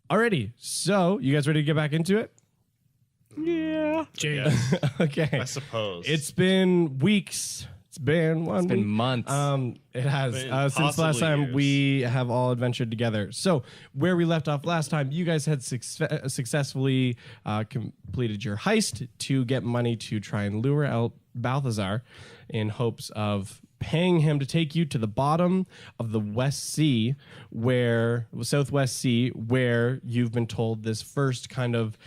Alrighty, so you guys ready to get back into it? Yeah. James. Okay. I suppose. It's been weeks. It's been one It's been week. months. It has. Been Since last possibly time years. we have all adventured together. So where we left off last time, you guys had successfully completed your heist to get money to try and lure out Balthazar in hopes of paying him to take you to the bottom of the Southwest Sea, where you've been told this first kind of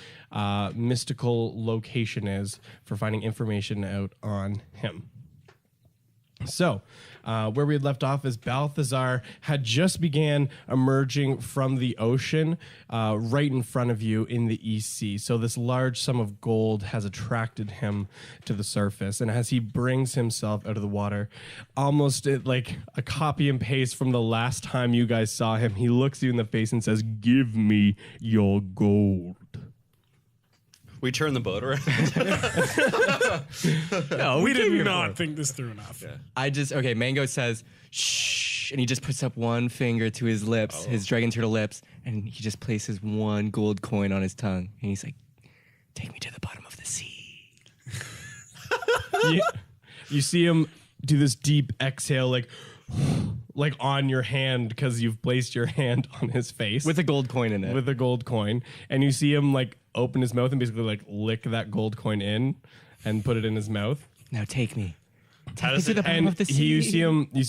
mystical location is for finding information out on him. So, where we had left off is Balthazar had just began emerging from the ocean right in front of you in the East Sea. So this large sum of gold has attracted him to the surface. And as he brings himself out of the water, almost like a copy and paste from the last time you guys saw him, he looks you in the face and says, "Give me your gold." We turn the boat around. No, We came did here not for it. think this through enough. Mango says, shh, and he just puts up one finger to his lips, his dragon turtle lips, and he just places one gold coin on his tongue. And he's like, take me to the bottom of the sea. You see him do this deep exhale, like on your hand, because you've placed your hand on his face With a gold coin in it. with a gold coin, and you see him like open his mouth and basically like lick that gold coin in and put it in his mouth. Now take me. How does to the it? bottom And of the sea. you see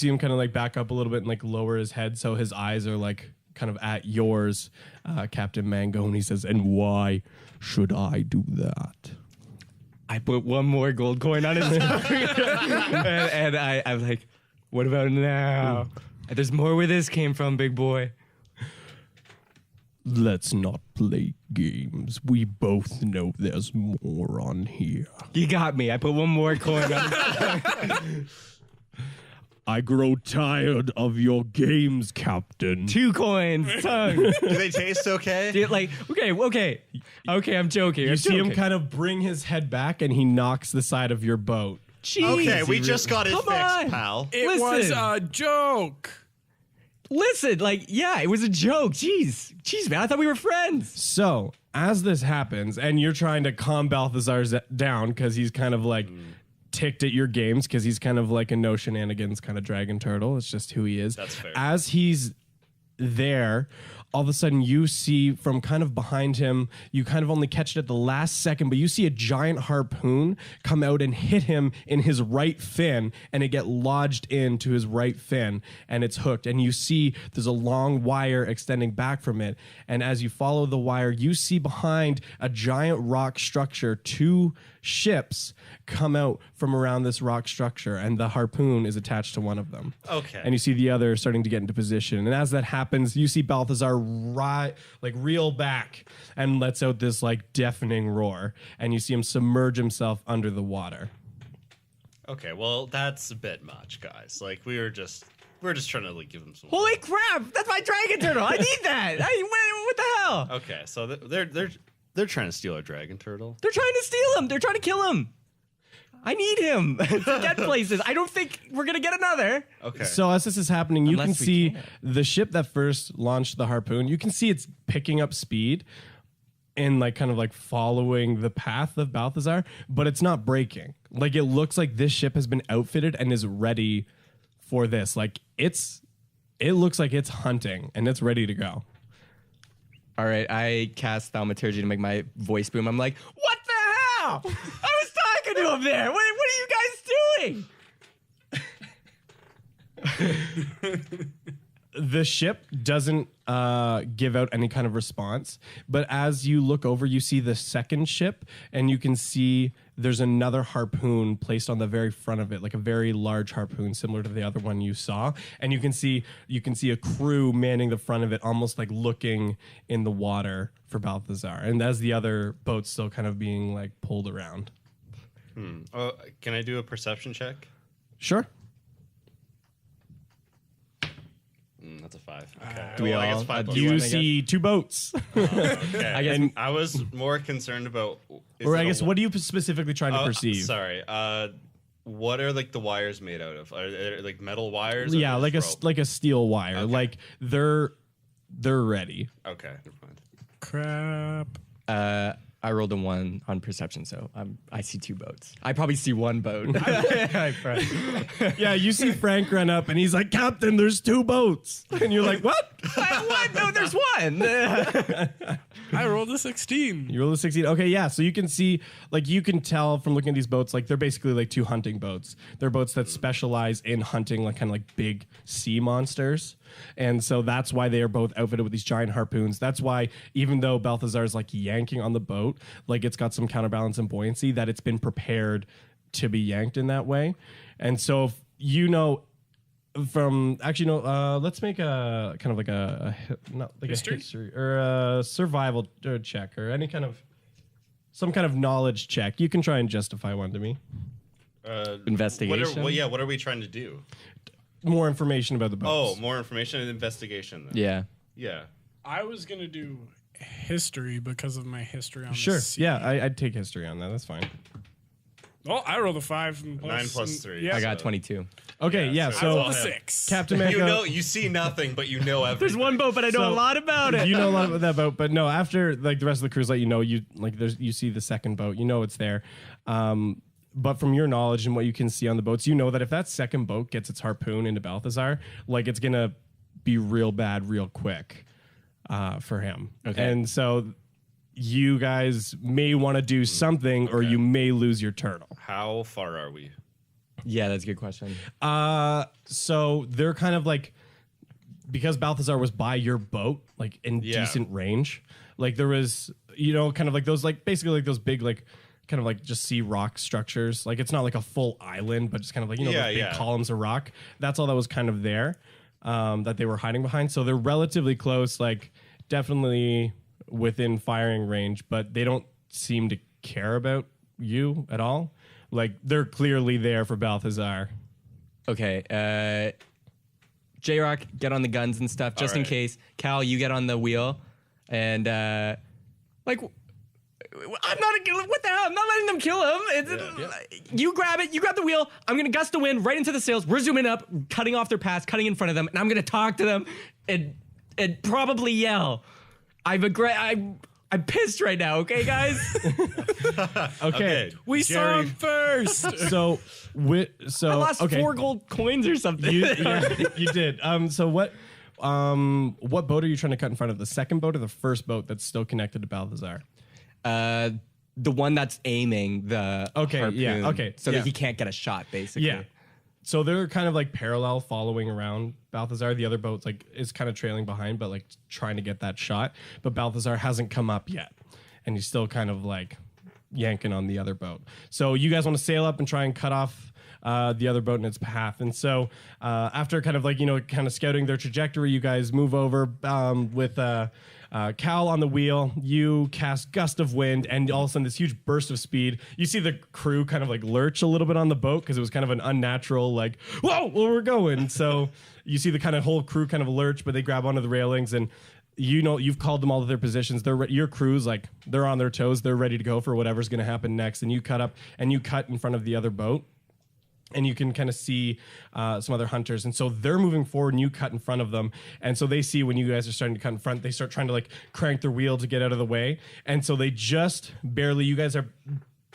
him kind of like back up a little bit and like lower his head, so his eyes are like kind of at yours, Captain Mango, and he says, "And why should I do that?" I put one more gold coin on his tongue. and I'm like, what about now? And there's more where this came from, big boy. Let's not play games. We both know there's more on here. You got me. I put one more coin on his tongue. I grow tired of your games, Captain. 2 coins, tongue. Do they taste okay? Dude, like, okay, I'm joking. You I'm see him joking. kind of bring his head back and he knocks the side of your boat. Jeez. Okay, we just got it Come fixed, on. pal. It was a joke. Listen, like, yeah, it was a joke. Jeez, man, I thought we were friends. So, as this happens, and you're trying to calm Balthazar down because he's kind of like ticked at your games because he's kind of like a no shenanigans kind of dragon turtle. It's just who he is. That's fair. As he's there, all of a sudden you see from kind of behind him, you kind of only catch it at the last second, but you see a giant harpoon come out and hit him in his right fin, and it get lodged into his right fin, and it's hooked. And you see there's a long wire extending back from it. And as you follow the wire, you see behind a giant rock structure 2 ships come out from around this rock structure, and the harpoon is attached to one of them. Okay. And you see the other starting to get into position. And as that happens, you see Balthazar reel back and lets out this like deafening roar. And you see him submerge himself under the water. Okay, well, that's a bit much, guys. Like, we're just trying to like give them some. Holy crap, that's my dragon turtle. I need that. What the hell? Okay, so they're trying to steal our dragon turtle. They're trying to steal him. They're trying to kill him. I need him to get places. I don't think we're going to get another. Okay. So as this is happening, you can Unless we see can. the ship that first launched the harpoon. You can see it's picking up speed and like kind of like following the path of Balthazar, but it's not breaking. Like it looks like this ship has been outfitted and is ready for this. Like it looks like it's hunting and it's ready to go. All right, I cast thaumaturgy to make my voice boom. I'm like, what the hell? I was talking to him there. What are you guys doing? The ship doesn't give out any kind of response, but as you look over, you see the second ship, and you can see there's another harpoon placed on the very front of it, like a very large harpoon, similar to the other one you saw. And you can see a crew manning the front of it, almost like looking in the water for Balthazar. And as the other boat's still kind of being like pulled around. Oh, can I do a perception check? Sure. That's a 5. Okay. Do we I guess all- 5 plus do you You one. wanna see 2 boats. Okay. I guess- And- I was more concerned about. or I guess, what are you specifically trying to Oh, perceive? Sorry. What are like the wires made out of? Are they like metal wires? or Yeah, just rope? like a steel wire. Okay. Like they're ready. Okay, never mind. Crap. I rolled a 1 on perception, so I see 2 boats. I probably see 1 boat. Yeah, you see Frank run up and he's like, Captain, there's 2 boats. And you're like, what? What? No, there's 1. I rolled a 16. You roll a 16. Okay, yeah. So you can see, like, you can tell from looking at these boats, like, they're basically like 2 hunting boats. They're boats that specialize in hunting, like, kind of like big sea monsters. And so that's why they are both outfitted with these giant harpoons. That's why, even though Balthazar is like yanking on the boat, like it's got some counterbalance and buoyancy, that it's been prepared to be yanked in that way. And so, if you know, from actually, no, let's make a kind of like not like History? a history or a survival check or any kind of some kind of knowledge check. You can try and justify one to me. Investigation? What are we trying to do? More information about the boats. Oh, more information and investigation. Then. Yeah. Yeah. I was going to do history because of my history on Sure. the sea. Yeah, I'd take history on that. That's fine. Well, I rolled a 5. And 9 plus 3. Yeah, I got 22. Okay, yeah. so I So, rolled a him. 6. Captain Mako, You know, you see nothing, but you know everything. There's 1 boat, but I know So, a lot about it. you know a lot about that boat, but no. After like the rest of the crews let you know, you like you see the second boat. You know it's there. But from your knowledge and what you can see on the boats, you know that if that second boat gets its harpoon into Balthazar, like it's gonna be real bad real quick for him. Okay. And so you guys may want to do something, or you may lose your turtle. How far are we? Yeah, that's a good question. So they're kind of like, because Balthazar was by your boat, like in Yeah. decent range. Like there was, kind of like those, like basically like those big, like kind of like just sea rock structures. Like it's not like a full island, but just kind of like, those big columns of rock. That's all that was kind of there that they were hiding behind. So they're relatively close, like definitely within firing range, but they don't seem to care about you at all. Like they're clearly there for Balthazar. Okay. J-Rock, get on the guns and stuff, just in right. case. Cal, you get on the wheel. And, like, I'm not, what the hell? I'm not letting them kill him. You grab it, you grab the wheel. I'm going to gust the wind right into the sails. We're zooming up, cutting off their paths, cutting in front of them. And I'm going to talk to them and probably yell. I'm pissed right now, okay, guys? Okay. We saw him first. So, I lost 4 gold coins or something. You did. So what boat are you trying to cut in front of? The second boat or the first boat that's still connected to Balthazar? The one that's aiming the harpoon, so that he can't get a shot, basically. Yeah. So they're kind of like parallel following around Balthazar. The other boat like is kind of trailing behind, but like trying to get that shot. But Balthazar hasn't come up yet, and he's still kind of like yanking on the other boat. So you guys want to sail up and try and cut off the other boat in its path. And so after kind of like, kind of scouting their trajectory, you guys move over with Cal on the wheel. You cast Gust of Wind, and all of a sudden this huge burst of speed. You see the crew kind of like lurch a little bit on the boat because it was kind of an unnatural like, whoa, well, we're going. So you see the kind of whole crew kind of lurch, but they grab onto the railings, and you've called them all to their positions. Your crew's like, they're on their toes. They're ready to go for whatever's going to happen next. And you cut up and you cut in front of the other boat. And you can kind of see some other hunters. And so they're moving forward and you cut in front of them. And so they see when you guys are starting to cut in front, they start trying to like crank their wheel to get out of the way. And so they just barely, you guys are,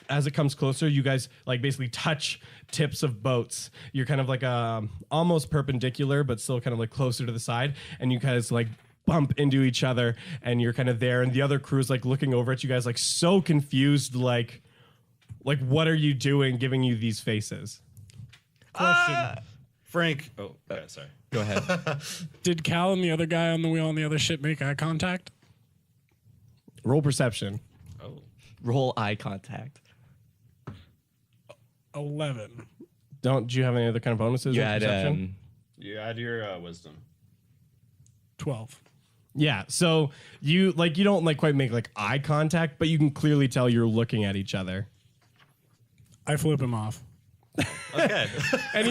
as it comes closer, you guys like basically touch tips of boats. You're kind of like almost perpendicular, but still kind of like closer to the side. And you guys like bump into each other and you're kind of there. And the other crew's like looking over at you guys like so confused, like what are you doing giving you these faces? Question. Frank. Oh, yeah, sorry. Go ahead. Did Cal and the other guy on the wheel on the other ship make eye contact? Roll perception. Oh. Roll eye contact. 11. Do you have any other kind of bonuses? You in had perception? You add your wisdom. 12. Yeah, so you don't like quite make like eye contact, but you can clearly tell you're looking at each other. I flip him off. Okay. And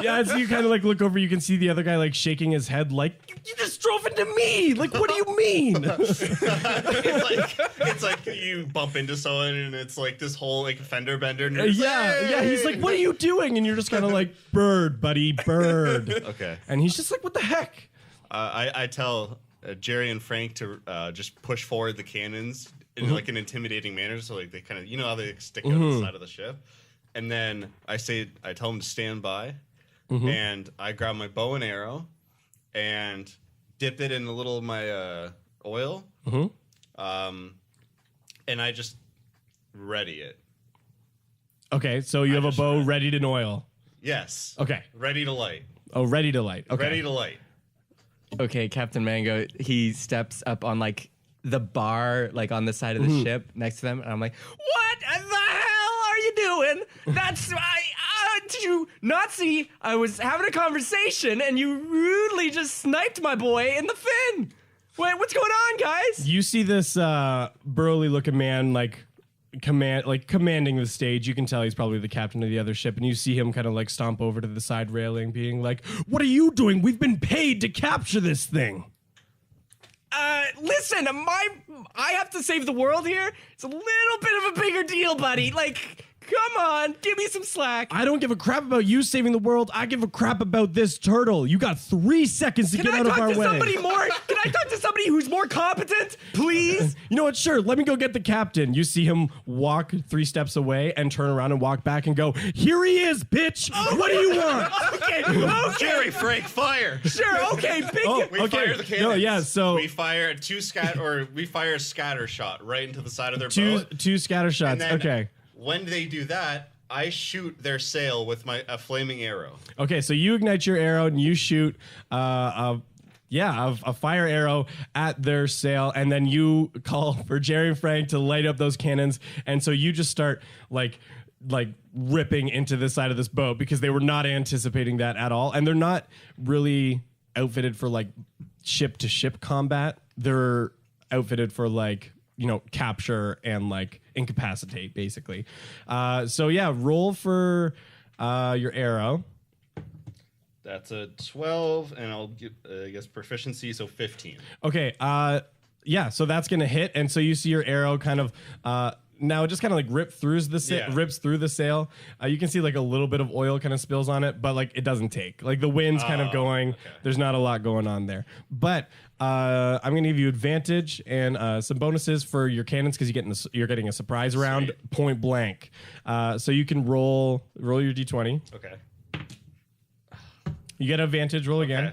as you kind of like look over, you can see the other guy like shaking his head, like you just drove into me. Like, what do you mean? it's like you bump into someone and it's like this whole like fender bender. And you're just yeah. He's like, what are you doing? And you're just kind of like, bird, buddy, bird. Okay. And he's just like, what the heck? I tell Jerry and Frank to just push forward the cannons in like an intimidating manner. So like they kind of, you know how they stick out the side of the ship. And then I tell them to stand by, and I grab my bow and arrow, and dip it in a little of my oil, and I just ready it. Okay, so you have a bow ready to oil. Yes. Okay. Ready to light. Oh, ready to light. Okay. Ready to light. Okay, Captain Mango, he steps up on like the bar, like on the side of the ship next to them, and I'm like, "What the hell are you doing? Did you not see? I was having a conversation, and you rudely just sniped my boy in the fin. Wait, what's going on, guys?" You see this burly-looking man commanding the stage. You can tell he's probably the captain of the other ship, and you see him kind of like stomp over to the side railing, being like, "What are you doing? We've been paid to capture this thing." Listen, I have to save the world here. It's a little bit of a bigger deal, buddy. Like, come on, give me some slack. I don't give a crap about you saving the world. I give a crap about this turtle. You got 3 seconds to get out of our way. Can I talk to somebody who's more competent, please? You know what? Sure, let me go get the captain. You see him walk 3 steps away and turn around and walk back and go, "Here he is, bitch. What do you want?" Okay. Jerry, Frank, fire. Sure, okay, big. We fire the cannons. No, yeah, so we fire we fire a scatter shot right into the side of their two boat. scatter shots. And then Okay. when they do that, I shoot their sail with a flaming arrow. Okay, so you ignite your arrow and you shoot a fire arrow at their sail, and then you call for Jerry and Frank to light up those cannons, and so you just start like ripping into the side of this boat because they were not anticipating that at all, and they're not really outfitted for like ship to ship combat. They're outfitted for like, you know, capture and like incapacitate basically. So yeah, roll for your arrow. That's a 12, and I'll give, I guess, proficiency, so 15. Okay, yeah, so that's gonna hit, and so you see your arrow kind of now it just kind of like rips through the sail. You can see like a little bit of oil kind of spills on it, but like it doesn't take. Like the wind's kind of going. Okay. There's not a lot going on there. But I'm gonna give you advantage and some bonuses for your cannons because you're getting a surprise round point blank. So you can roll your d20. Okay. You get advantage. Roll again.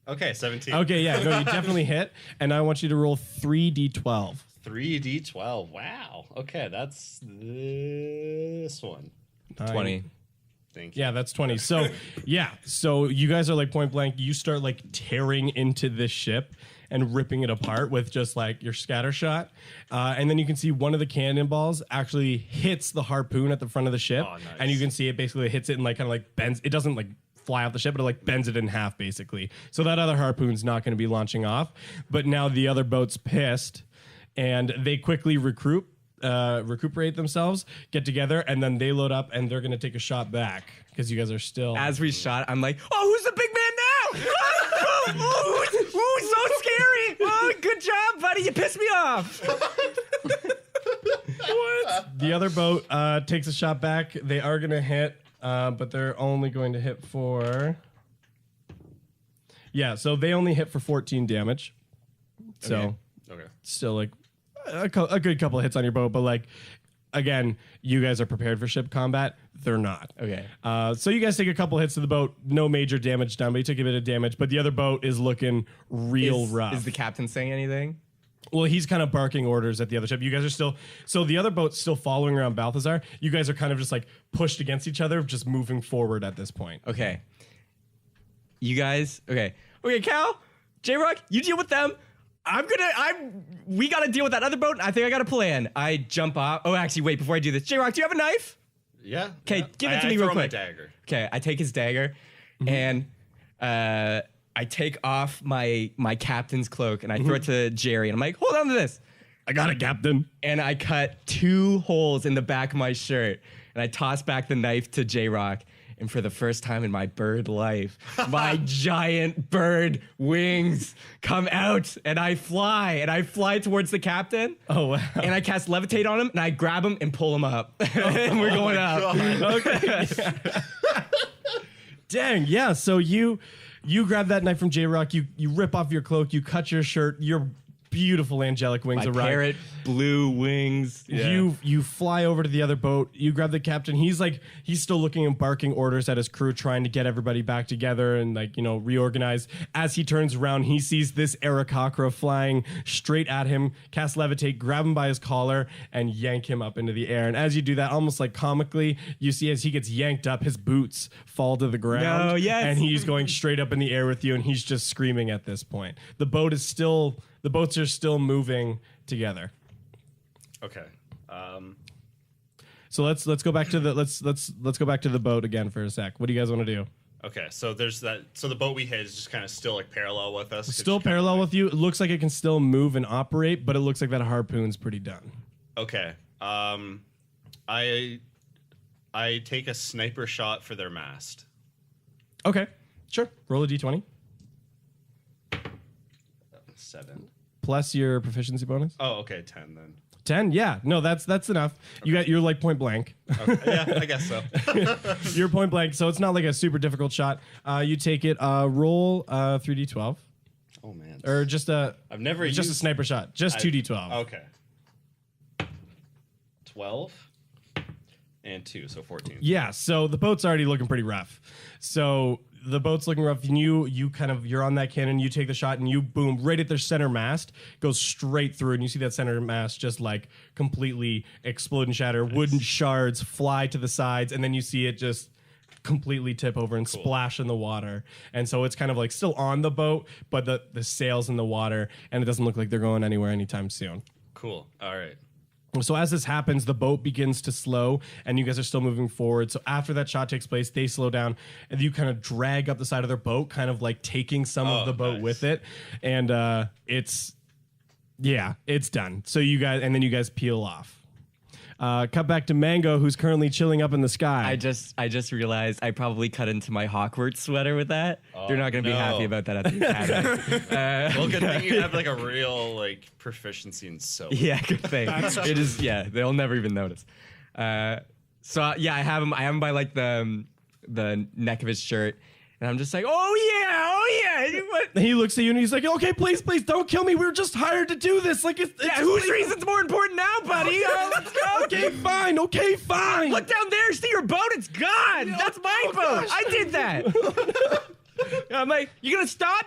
Okay, 17. Okay, yeah, no, you definitely hit, and I want you to roll 3d12. 3d12. Wow. Okay, that's this one. 20. Thank you. Yeah, that's 20. So, yeah, so you guys are like point blank. You start like tearing into this ship and ripping it apart with just like your scatter shot. And then you can see one of the cannonballs actually hits the harpoon at the front of the ship. Oh, nice. And you can see it basically hits it and like kind of like bends. It doesn't like fly off the ship, but it like bends it in half basically. So that other harpoon's not going to be launching off. But now the other boat's pissed. And they quickly recuperate themselves, get together, and then they load up, and they're going to take a shot back because you guys are still. As we shot, I'm like, "Oh, who's the big man now? Ooh, so scary! Oh, good job, buddy. You pissed me off." What? The other boat takes a shot back. They are going to hit, but they're only going to hit for. Yeah, so they only hit for 14 damage. So, Okay. Still like a good couple of hits on your boat, but like again, you guys are prepared for ship combat. They're not. Okay. So you guys take a couple hits to the boat. No major damage done, but you took a bit of damage. But the other boat is looking real rough. Is the captain saying anything? Well, he's kind of barking orders at the other ship. You guys are still... So the other boat's still following around Balthazar. You guys are kind of just like pushed against each other, just moving forward at this point. Okay. You guys... Okay, Cal, J-Rock, you deal with them. We gotta deal with that other boat. I think I got a plan. I jump off. Oh, actually, wait, before I do this. J-Rock, do you have a knife? Yeah. Okay, give it to me real quick. My dagger. Okay, I take his dagger, and I take off my captain's cloak, and I throw it to Jerry, and I'm like, hold on to this. I got it, Captain. And I cut 2 holes in the back of my shirt, and I toss back the knife to J-Rock. And for the first time in my bird life, my giant bird wings come out, and I fly towards the captain. Oh, wow. And I cast levitate on him, and I grab him and pull him up. And we're going up. Okay. Dang, yeah. So you you grab that knife from J-Rock, you rip off your cloak, you cut your shirt, your beautiful angelic wings My arrive. parrot blue wings. Yeah. You fly over to the other boat. You grab the captain. He's still looking and barking orders at his crew, trying to get everybody back together and reorganize. As he turns around, he sees this Aarakocra flying straight at him. Cast levitate, grab him by his collar, and yank him up into the air. And as you do that, almost like comically, you see as he gets yanked up, his boots fall to the ground. No, yes. And he's going straight up in the air with you, and he's just screaming at this point. The boats are still moving together. Okay. So let's go back to the let's go back to the boat again for a sec. What do you guys want to do? Okay. So there's that. So the boat we hit is just kind of still like parallel with us. Still parallel with you. It looks like it can still move and operate, but it looks like that harpoon's pretty done. Okay. I take a sniper shot for their mast. Okay, sure. Roll a d20 7. plus your proficiency bonus. Oh, okay. 10 then. 10. Yeah, no, that's enough. Okay. You're like point blank. Okay. Yeah, I guess so. You're point blank, so it's not like a super difficult shot. You take it. Roll 3d12. Oh man. Or just a. I've never just a used sniper shot. Just 2d12. Okay. 12 and 2, so 14. Yeah, so the boat's already looking pretty rough. So the boat's looking rough, and you're on that cannon, you take the shot, and you boom right at their center mast, goes straight through, and you see that center mast just like completely explode and shatter. Nice. Wooden shards fly to the sides, and then you see it just completely tip over and splash in the water. And so it's kind of like still on the boat, but the sail's in the water, and it doesn't look like they're going anywhere anytime soon. Cool. All right. So as this happens, the boat begins to slow, and you guys are still moving forward. So after that shot takes place, they slow down, and you kind of drag up the side of their boat, kind of like taking some of the boat with it. And it's done. So you guys peel off. Cut back to Mango, who's currently chilling up in the sky. I just realized I probably cut into my Hogwarts sweater with that. They're not going to be happy about that at the academy. Well, good thing you have like a real like proficiency in soap. Yeah, good thing. It is. Yeah, they'll never even notice. So yeah, I have him by like the neck of his shirt. And I'm just like, oh yeah. And he looks at you and he's like, okay, please, don't kill me. We were just hired to do this. Like, whose reason's more important now, buddy? Let's go. Okay, fine. Look down there. See your boat? It's gone. That's my boat. Gosh. I did that. I'm like, you gonna stop?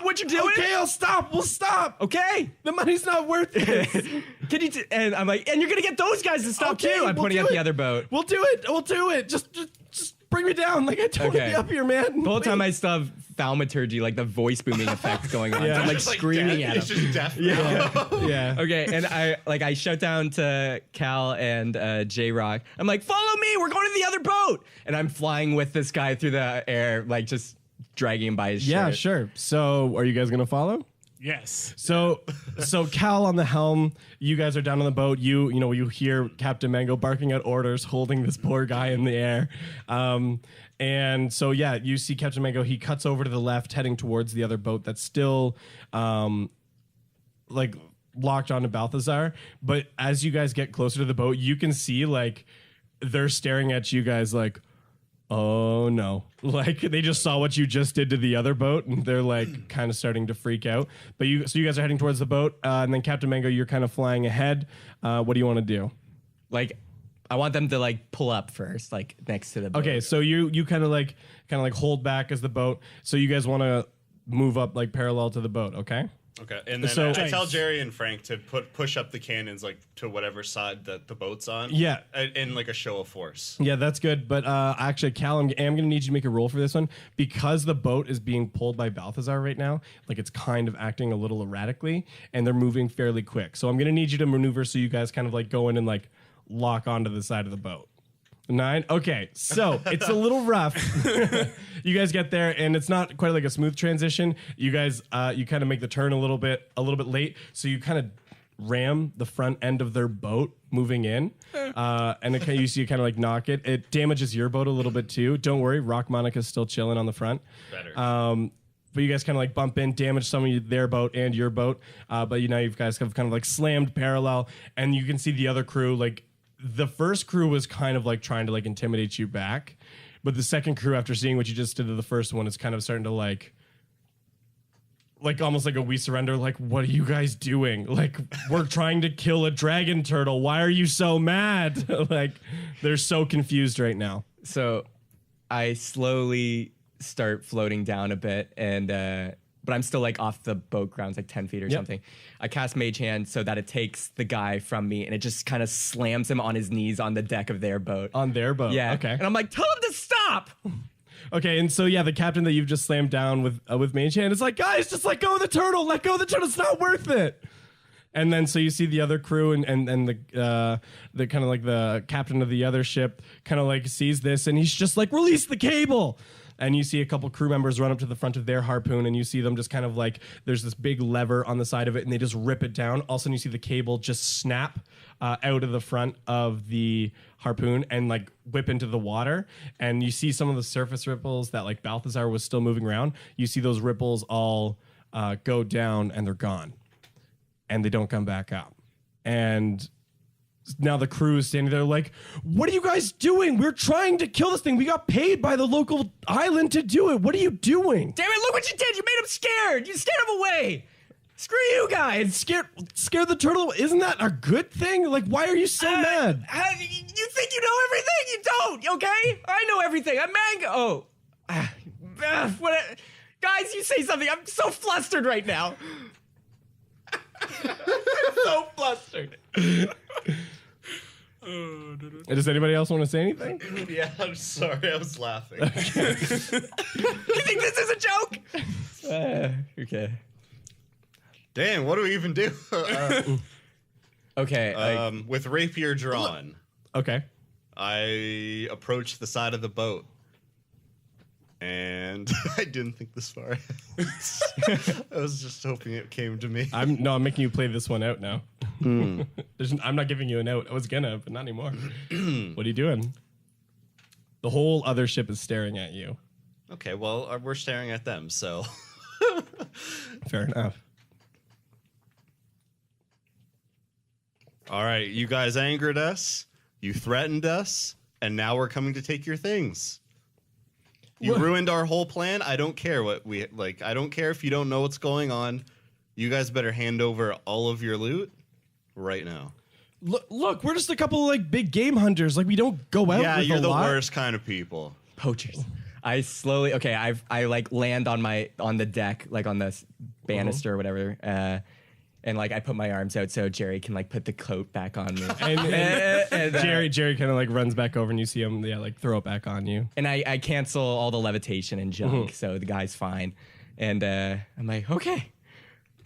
What you're doing? Okay, I'll stop. We'll stop. Okay. The money's not worth it. Can you? And I'm like, and you're gonna get those guys to stop too. I'm pointing at the other boat. We'll do it. Just bring me down. Like, I don't want to be up here, man. The whole time I still have thaumaturgy, like the voice booming effect going on. Yeah. So I'm like screaming at him. It's just death. Yeah. Okay, and I shout down to Cal and J-Rock. I'm like, follow me. We're going to the other boat. And I'm flying with this guy through the air, like just dragging him by his shirt. Yeah, sure. So, are you guys gonna follow? Yes. So Cal on the helm, you guys are down on the boat. You hear Captain Mango barking out orders, holding this poor guy in the air. And so, yeah, you see Captain Mango. He cuts over to the left, heading towards the other boat that's still, like, locked onto Balthazar. But as you guys get closer to the boat, you can see, like, they're staring at you guys like, oh no. Like, they just saw what you just did to the other boat, and they're like kind of starting to freak out. But you guys are heading towards the boat, and then Captain Mango, you're kind of flying ahead. What do you want to do? Like, I want them to like pull up first, like next to the boat. Okay, so you kind of like hold back as the boat. So you guys want to move up like parallel to the boat, okay? Okay, and then So- I tell Jerry and Frank to push up the cannons like to whatever side that the boat's on. Yeah. In like a show of force. Yeah, that's good. But actually, Cal, I'm going to need you to make a roll for this one. Because the boat is being pulled by Balthazar right now, like it's kind of acting a little erratically, and they're moving fairly quick. So I'm going to need you to maneuver so you guys kind of like go in and like lock onto the side of the boat. 9. Okay, so it's a little rough. You guys get there, and it's not quite like a smooth transition. You guys, you kind of make the turn a little bit late, so you kind of ram the front end of their boat moving in, and you see you kind of like knock it. It damages your boat a little bit too. Don't worry, Rockmonica's still chilling on the front. Better. But you guys kind of like bump in, damage some of their boat and your boat. But you guys have kind of like slammed parallel, and you can see the other crew like. The first crew was kind of like trying to like intimidate you back, But the second crew, after seeing what you just did to the first one, is kind of starting to like almost like a we surrender. Like, what are you guys doing? Like, we're trying to kill a dragon turtle. Why are you so mad? Like, they're so confused right now. So I slowly start floating down a bit, and but I'm still like off the boat grounds, like 10 feet or something. I cast Mage Hand so that it takes the guy from me, and it just kind of slams him on his knees on the deck of their boat. On their boat. Yeah. Okay. And I'm like, tell him to stop. Okay, and so yeah, the captain that you've just slammed down with Mage Hand is like, guys, just let go of the turtle. Let go of the turtle. It's not worth it. And then so you see the other crew and the kind of like the captain of the other ship kind of like sees this, and he's just like, release the cable. And you see a couple crew members run up to the front of their harpoon, and you see them just kind of like, there's this big lever on the side of it, and they just rip it down. All of a sudden, you see the cable just snap out of the front of the harpoon and like whip into the water. And you see some of the surface ripples that like Balthazar was still moving around. You see those ripples all go down, and they're gone. And they don't come back up. And now the crew is standing there like, what are you guys doing? We're trying to kill this thing. We got paid by the local island to do it. What are you doing? Damn it, look what you did. You made him scared. You scared him away. Screw you guys. Scare the turtle. Isn't that a good thing? Like, why are you so mad? You think you know everything? You don't, okay? I know everything. I'm Mango. Guys, you say something. I'm so flustered right now. So flustered. Does anybody else want to say anything? Yeah, I'm sorry. I was laughing. You think this is a joke? Okay. Damn, what do we even do? Okay. With rapier drawn, Okay. I approached the side of the boat. And I didn't think this far. I was just hoping it came to me. I'm making you play this one out now. I'm not giving you a note. I was gonna, but not anymore. What are you doing? The whole other ship is staring at you. Okay, well, we're staring at them, so. Fair enough. All right, you guys angered us, you threatened us, and now we're coming to take your things. You ruined our whole plan. I don't care what we like. I don't care if you don't know what's going on. You guys better hand over all of your loot right now. Look, we're just a couple of like big game hunters. Like, we don't go out. Yeah, with you're a the lot. worst kind of people. Poachers. I slowly, I like land on the deck, like on the banister or whatever, and like I put my arms out so Jerry can like put the coat back on me. and Jerry kind of like runs back over, and you see him, like throw it back on you. And I cancel all the levitation and junk, so the guy's fine. And I'm like, okay,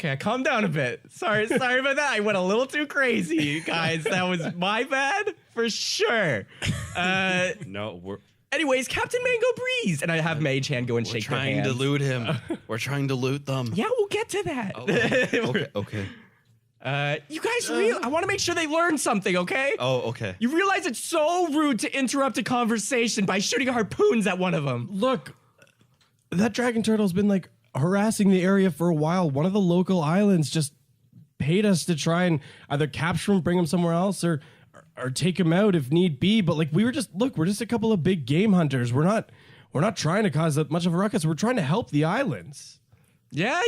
I calmed down a bit. Sorry about that. I went a little too crazy, guys. That was my bad for sure. No, we're Anyways, Captain Mango Breeze, and I have Mage Hand go and shake their trying hands. to loot him. We're trying to loot them. Yeah, we'll get to that. Okay. You guys, I want to make sure they learn something, okay? Oh, okay. You realize it's so rude to interrupt a conversation by shooting harpoons at one of them. Look, that dragon turtle's been like harassing the area for a while. One of the local islands just paid us to try and either capture him, bring him somewhere else, or take him out if need be. But like, we're just a couple of big game hunters. We're not trying to cause that much of a ruckus. We're trying to help the islands. Yeah,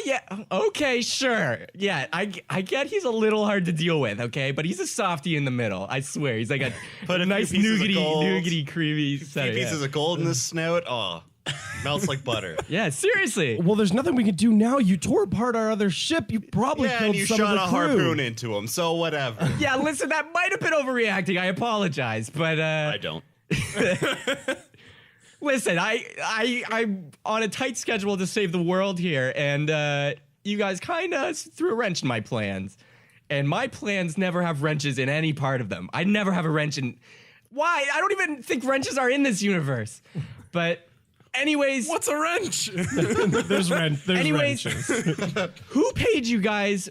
okay, sure. Yeah, I get he's a little hard to deal with, okay? But he's a softie in the middle, I swear. He's like a nice nougaty, creamy setter. Pieces of gold in his snout. Oh, melts like butter. Yeah, seriously. Well, there's nothing we can do now. You tore apart our other ship. You probably Yeah, killed and you some shot of a the crew. harpoon into him, so whatever. Yeah, listen, that might have been overreacting. I apologize, but I don't. listen, I'm on a tight schedule to save the world here, and you guys kind of threw a wrench in my plans. And my plans never have wrenches in any part of them. I never have a wrench in... Why? I don't even think wrenches are in this universe. But anyways... What's a wrench? There's anyways, wrenches. Who paid you guys?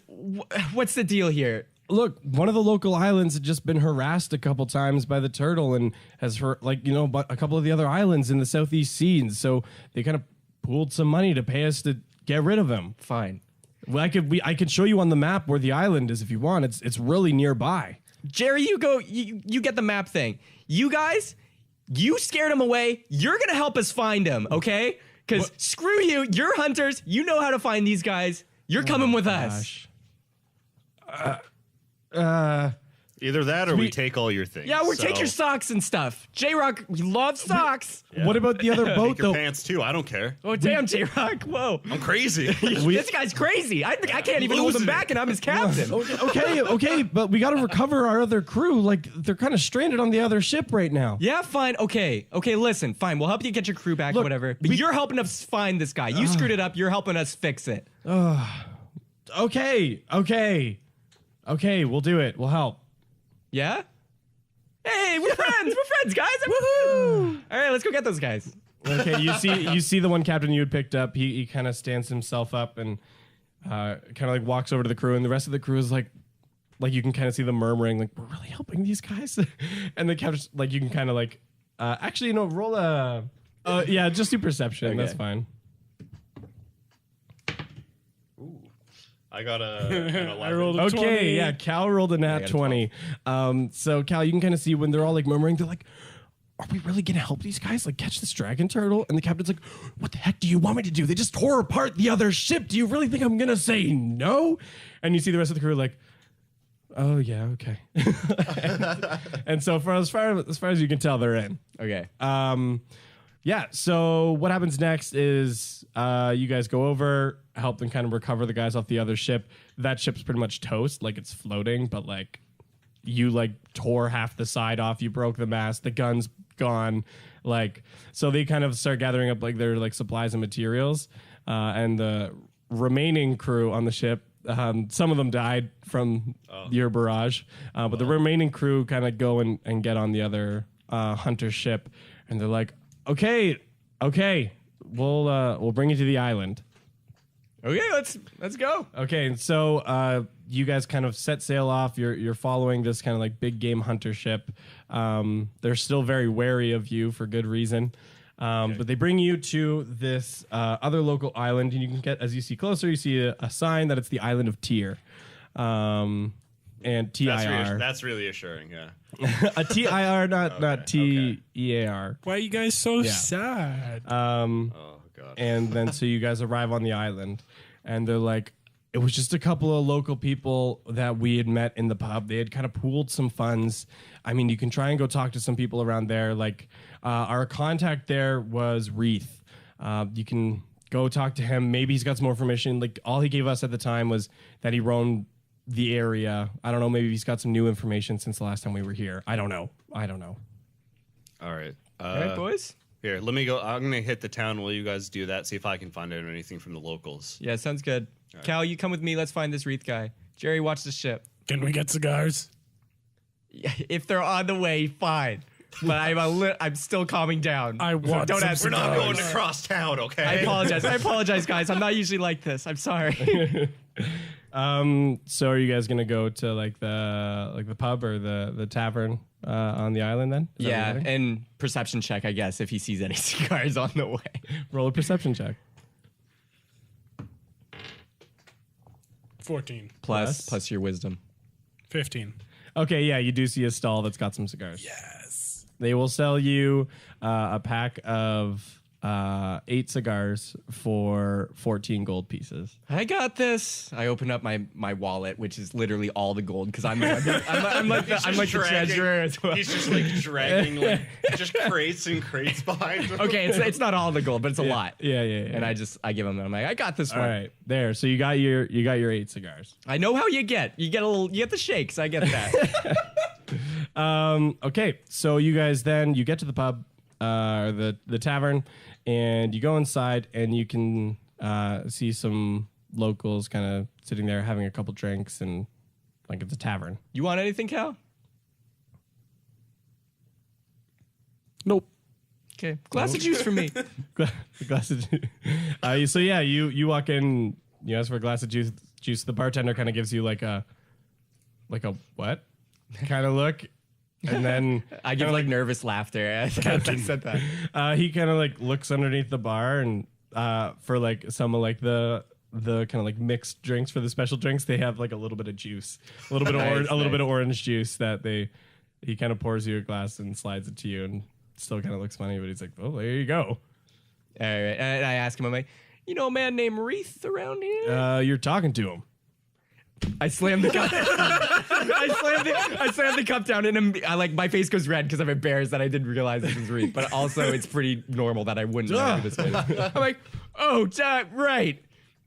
What's the deal here? Look, one of the local islands had just been harassed a couple times by the turtle and has hurt, but a couple of the other islands in the Southeast Seas. So they kind of pooled some money to pay us to get rid of him. Fine. Well, I could show you on the map where the island is if you want. It's really nearby. Jerry, you go. You get the map thing. You guys, You scared him away. You're going to help us find him, okay? Because screw you. You're hunters. You know how to find these guys. You're coming with us. Either that or we take all your things. Yeah, we'll take your socks and stuff. J-Rock, we love socks. Yeah. What about the other boat, Take your though? pants, too. I don't care. Oh, damn, J-Rock. Whoa. I'm crazy. This guy's crazy. I can't even hold him back, and I'm his captain. Okay, but we got to recover our other crew. Like, they're kind of stranded on the other ship right now. Yeah, fine. Okay, listen, fine. We'll help you get your crew back, Look, whatever. But you're helping us find this guy. You screwed it up. You're helping us fix it. Okay, we'll do it. We'll help. Yeah? Hey, we're friends. We're friends, guys. Woohoo! All right, let's go get those guys. Okay, you see the one captain you had picked up. He kind of stands himself up and kind of like walks over to the crew, and the rest of the crew is like you can kind of see them murmuring, like, we're really helping these guys. And the captain's like, you can kind of like, actually, you know, roll a, yeah, just do perception. Okay. That's fine. I got an 11. I rolled a Okay, 20. yeah, Cal rolled a nat got a 20. So Cal, you can kind of see when they're all like murmuring, they're like, are we really gonna help these guys like catch this dragon turtle? And the captain's like, what the heck do you want me to do? They just tore apart the other ship. Do you really think I'm gonna say no? And you see the rest of the crew like, oh yeah, okay. and so as far as you can tell, they're in. Okay. Yeah, so what happens next is you guys go over, help them kind of recover the guys off the other ship. That ship's pretty much toast, like it's floating, but like you like tore half the side off, you broke the mast, the gun's gone. Like, so they kind of start gathering up like their like supplies and materials. And the remaining crew on the ship, some of them died from your barrage, but the remaining crew kind of go and get on the other hunter ship, and they're like, okay, we'll bring you to the island. Okay, let's go. Okay, and so you guys kind of set sail off. You're following this kind of like big game hunter ship. They're still very wary of you for good reason. But they bring you to this other local island, and you can get, as you see closer, you see a sign that it's the island of Tyr. And TIR. That's really assuring, yeah. A TIR, not TEAR. Why are you guys so sad? Oh, God. And then so you guys arrive on the island, and they're like, it was just a couple of local people that we had met in the pub. They had kind of pooled some funds. I mean, you can try and go talk to some people around there. Like our contact there was Wreath. You can go talk to him. Maybe he's got some more information. Like all he gave us at the time was that he roamed the area. I don't know. Maybe he's got some new information since the last time we were here. I don't know. All right. All right, boys. Here, let me go. I'm going to hit the town while you guys do that, see if I can find out anything from the locals. Yeah, sounds good. Right. Cal, you come with me. Let's find this Wreath guy. Jerry, watch the ship. Can we get cigars? If they're on the way, fine. But I'm still calming down. I want don't some ask. We're not cigars. going to cross town, okay? I apologize, guys. I'm not usually like this. I'm sorry. So are you guys gonna go to like the pub or the tavern on the island then? Is that Yeah, what you're doing? and perception check, I guess, if he sees any cigars on the way. Roll a perception check. 14. Plus your wisdom. 15. Okay, yeah, you do see a stall that's got some cigars. Yes. They will sell you a pack of 8 cigars for 14 gold pieces. I got this. I open up my wallet, which is literally all the gold, because I'm like the treasurer as well. He's just like dragging like just crates and crates behind him. Okay, it's not all the gold, but it's a lot. Yeah. And I give him. I'm like, I got this All one. right, there. So you got your 8 cigars. I know how you get the shakes. I get that. Okay, so you guys then you get to the pub, or the tavern, and you go inside, and you can see some locals kind of sitting there having a couple drinks, and like it's a tavern. You want anything, Cal? Nope. Okay, glass of juice for me. Glass of juice. So yeah, you walk in, you ask for a glass of juice. The bartender kind of gives you like a what kind of look, and then I give like nervous laughter as I said that. he kind of like looks underneath the bar, and for like some of like the kind of like mixed drinks, for the special drinks, they have like a little bit of juice, a little bit of Nice, a little bit of orange juice that he kind of pours you a glass and slides it to you and still kind of looks funny, but he's like, "Oh, there you go." All right. And I ask him, I'm like, you know a man named Reith around here? You're talking to him. I slammed the cup. I slammed the cup down, and my face goes red because I'm embarrassed that I didn't realize this was Reith. But also, it's pretty normal that I wouldn't know this way. I'm like, oh, right.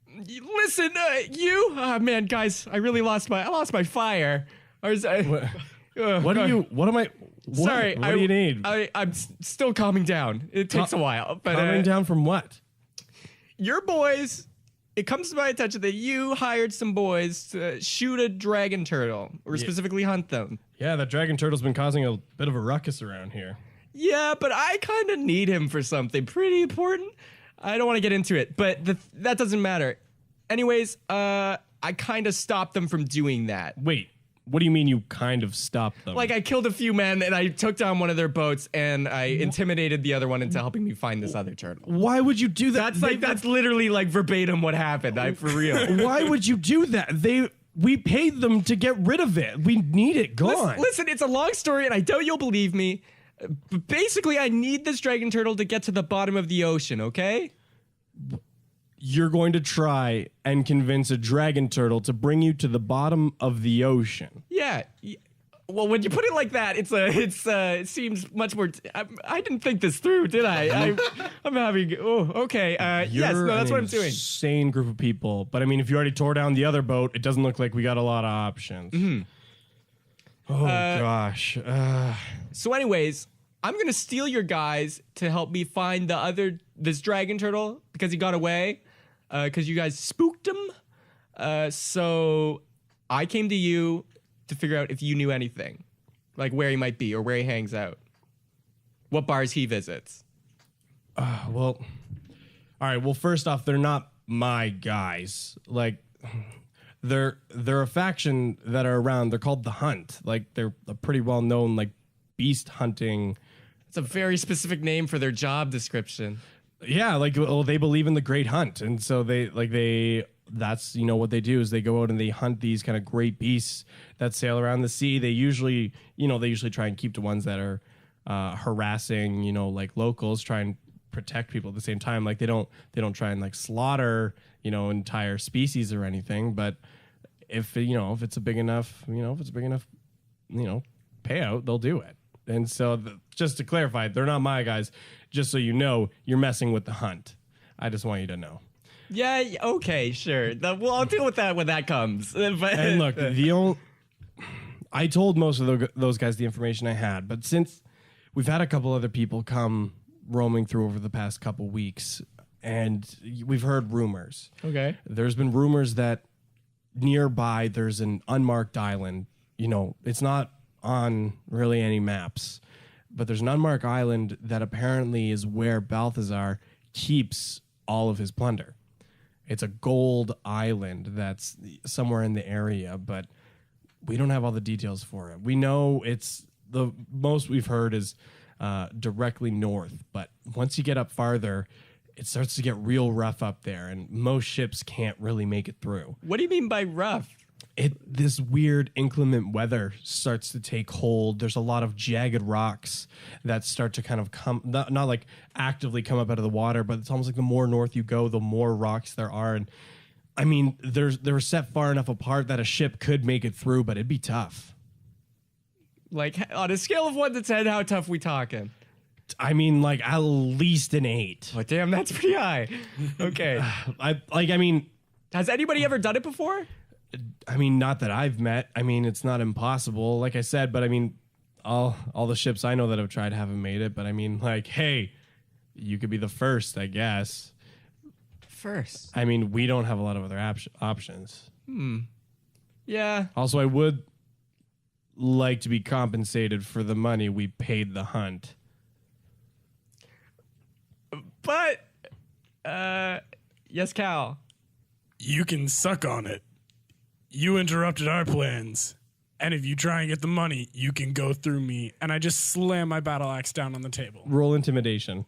Listen, man, guys, I really lost my fire. What am I? Sorry, what do you need? I'm still calming down. It takes a while, but Calming down from what? your boys. It comes to my attention that you hired some boys to shoot a dragon turtle, or specifically hunt them. Yeah, that dragon turtle's been causing a bit of a ruckus around here. Yeah, but I kind of need him for something pretty important. I don't want to get into it, but that doesn't matter. Anyways, I kind of stopped them from doing that. Wait, what do you mean you kind of stopped them? Like, I killed a few men, and I took down one of their boats, and I intimidated the other one into helping me find this other turtle. Why would you do that? That's literally like verbatim what happened. For real. Why would you do that? We paid them to get rid of it. We need it gone. Listen, it's a long story, and I doubt you'll believe me. But basically, I need this dragon turtle to get to the bottom of the ocean, okay? You're going to try and convince a dragon turtle to bring you to the bottom of the ocean. Yeah. Well, when you put it like that, it seems much more. I didn't think this through, did I? I'm having. Oh, okay. Yes, no, that's what I'm doing. Insane group of people. But I mean, if you already tore down the other boat, it doesn't look like we got a lot of options. Mm-hmm. Oh gosh. So, anyways, I'm gonna steal your guys to help me find this dragon turtle because he got away. Because you guys spooked him. So I came to you to figure out if you knew anything, like where he might be or where he hangs out, what bars he visits. Well, all right. Well, first off, they're not my guys. Like, they're a faction that are around. They're called the Hunt. Like, they're a pretty well known like beast hunting. It's a very specific name for their job description. Yeah, like, well, they believe in the great hunt, and so that's what they do is they go out and they hunt these kind of great beasts that sail around the sea. They usually try and keep the ones that are harassing, like locals, try and protect people at the same time. Like, they don't try and like slaughter, entire species or anything. But if it's a big enough, payout, they'll do it. And so, just to clarify, they're not my guys. Just so you know, you're messing with the Hunt. I just want you to know. Yeah. Okay. Sure. Well, I'll deal with that when that comes. And look, I told most of those guys the information I had, but since we've had a couple other people come roaming through over the past couple weeks, and we've heard rumors. Okay. There's been rumors that nearby there's an unmarked island. It's not on really any maps, but there's an unmarked island that apparently is where Balthazar keeps all of his plunder. It's a gold island that's somewhere in the area, but we don't have all the details for it. We know it's the most we've heard is directly north, but once you get up farther, it starts to get real rough up there, and most ships can't really make it through. What do you mean by rough? This weird inclement weather starts to take hold. There's a lot of jagged rocks that start to kind of come, not like actively come up out of the water, but it's almost like the more north you go, the more rocks there are. And I mean, they're set far enough apart that a ship could make it through, but it'd be tough. Like, on a scale of 1 to 10, how tough we talking? I mean, like, at least an 8. Oh, damn, that's pretty high. Okay. Has anybody ever done it before? I mean, not that I've met. I mean, it's not impossible, like I said, but I mean, all the ships I know that have tried haven't made it. But I mean, like, hey, you could be the first, I guess. First? I mean, we don't have a lot of other options. Yeah. Also, I would like to be compensated for the money we paid the Hunt. But, yes, Cal. You can suck on it. You interrupted our plans. And if you try and get the money, you can go through me. And I just slam my battle axe down on the table. Roll intimidation.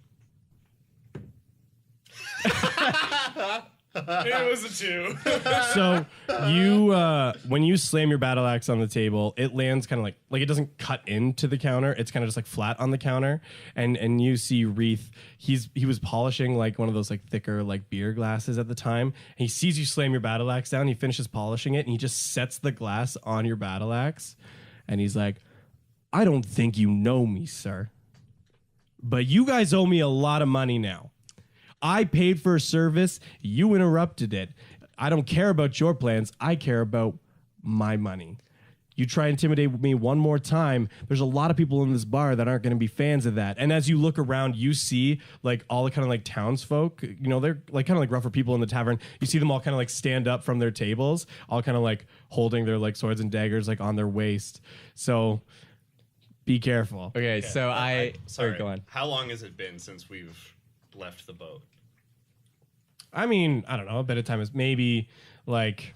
It was a 2. So you, when you slam your battle axe on the table, it lands kind of like it doesn't cut into the counter. It's kind of just like flat on the counter, and you see Wreath. He was polishing like one of those like thicker like beer glasses at the time. And he sees you slam your battle axe down. He finishes polishing it, and he just sets the glass on your battle axe, and he's like, "I don't think you know me, sir, but you guys owe me a lot of money now. I paid for a service. You interrupted it. I don't care about your plans. I care about my money. You try to intimidate me one more time. There's a lot of people in this bar that aren't going to be fans of that." And as you look around, you see like all the kind of like townsfolk, you know, they're like kind of like rougher people in the tavern. You see them all kind of like stand up from their tables, all kind of like holding their like swords and daggers like on their waist. So be careful. Okay, so Sorry, go on. How long has it been since we've left the boat? I mean, I don't know. A bit of time is maybe like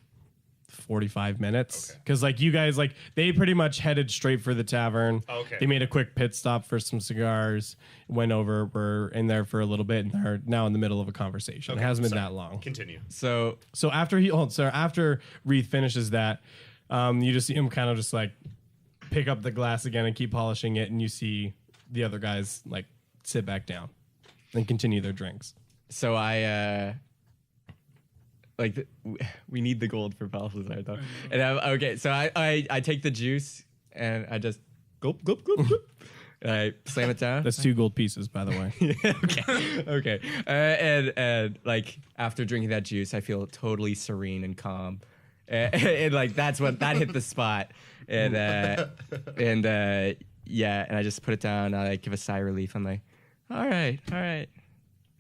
45 minutes. Okay. Because like you guys, like they pretty much headed straight for the tavern. Okay. They made a quick pit stop for some cigars, went over, were in there for a little bit, and they're now in the middle of a conversation. Okay, It hasn't been sorry. that long. Continue. So So after Wreath finishes that, you just see him kind of just like pick up the glass again and keep polishing it, and you see the other guys like sit back down and continue their drinks. So we need the gold for Balthazar though. And okay, so I take the juice and I just gulp, gulp, gulp, gulp. And I slam it down. That's 2 gold pieces, by the way. Okay. And like after drinking that juice, I feel totally serene and calm. And like that hit the spot. And yeah, and I just put it down. I give a sigh of relief. I'm like, all right.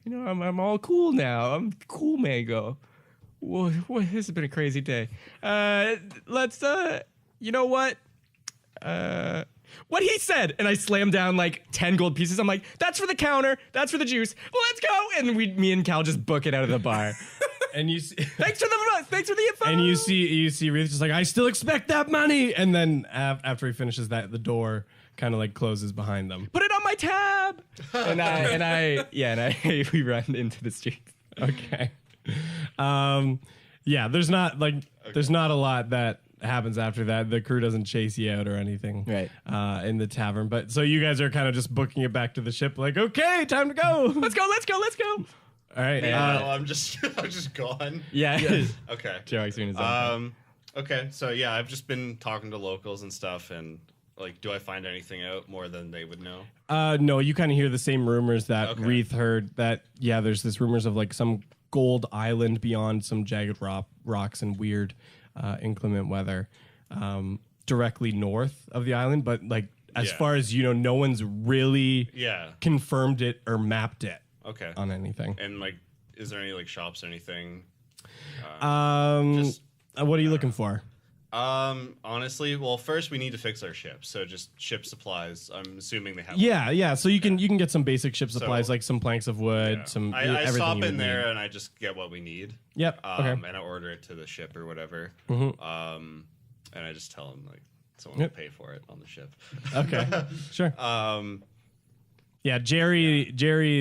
You know, I'm all cool now. I'm cool, Mango. Whoa, this has been a crazy day. Let's you know what? What he said, and I slammed down like 10 gold pieces. I'm like, that's for the counter, that's for the juice. Let's go. And me and Cal just book it out of the bar. And you see, Thanks for the info. and you see Wreath just like, I still expect that money. And then after he finishes that, the door kind of like closes behind them. Put it on my tab. and we run into the streets. Okay. Yeah, there's not a lot that happens after that. The crew doesn't chase you out or anything, Right. In the tavern. But so you guys are kind of just booking it back to the ship, like, okay, time to go. Let's go. All right. No, I'm just gone. Yeah. Okay. Joke's doing his own thing. Okay. So yeah, I've just been talking to locals and stuff, and like, do I find anything out more than they would know? No, you kind of hear the same rumors that Okay. Wreath heard. That there's this rumors of like some gold island beyond some jagged rocks and weird, inclement weather, directly north of the island. But like as Yeah. far as you know, no one's really Yeah. confirmed it or mapped it Okay. on anything. And like, is there any like shops or anything? What are you looking for? Honestly, well, first we need to fix our ship. So just ship supplies. I'm assuming they have. Yeah. So you can get some basic ship supplies, like some planks of wood, Yeah. some I everything stop you in would there need. and I just get what we need. Yep. Okay. And I order it to the ship or whatever. And I just tell them like someone Yep. will pay for it on the ship. Okay. Sure. Yeah, Jerry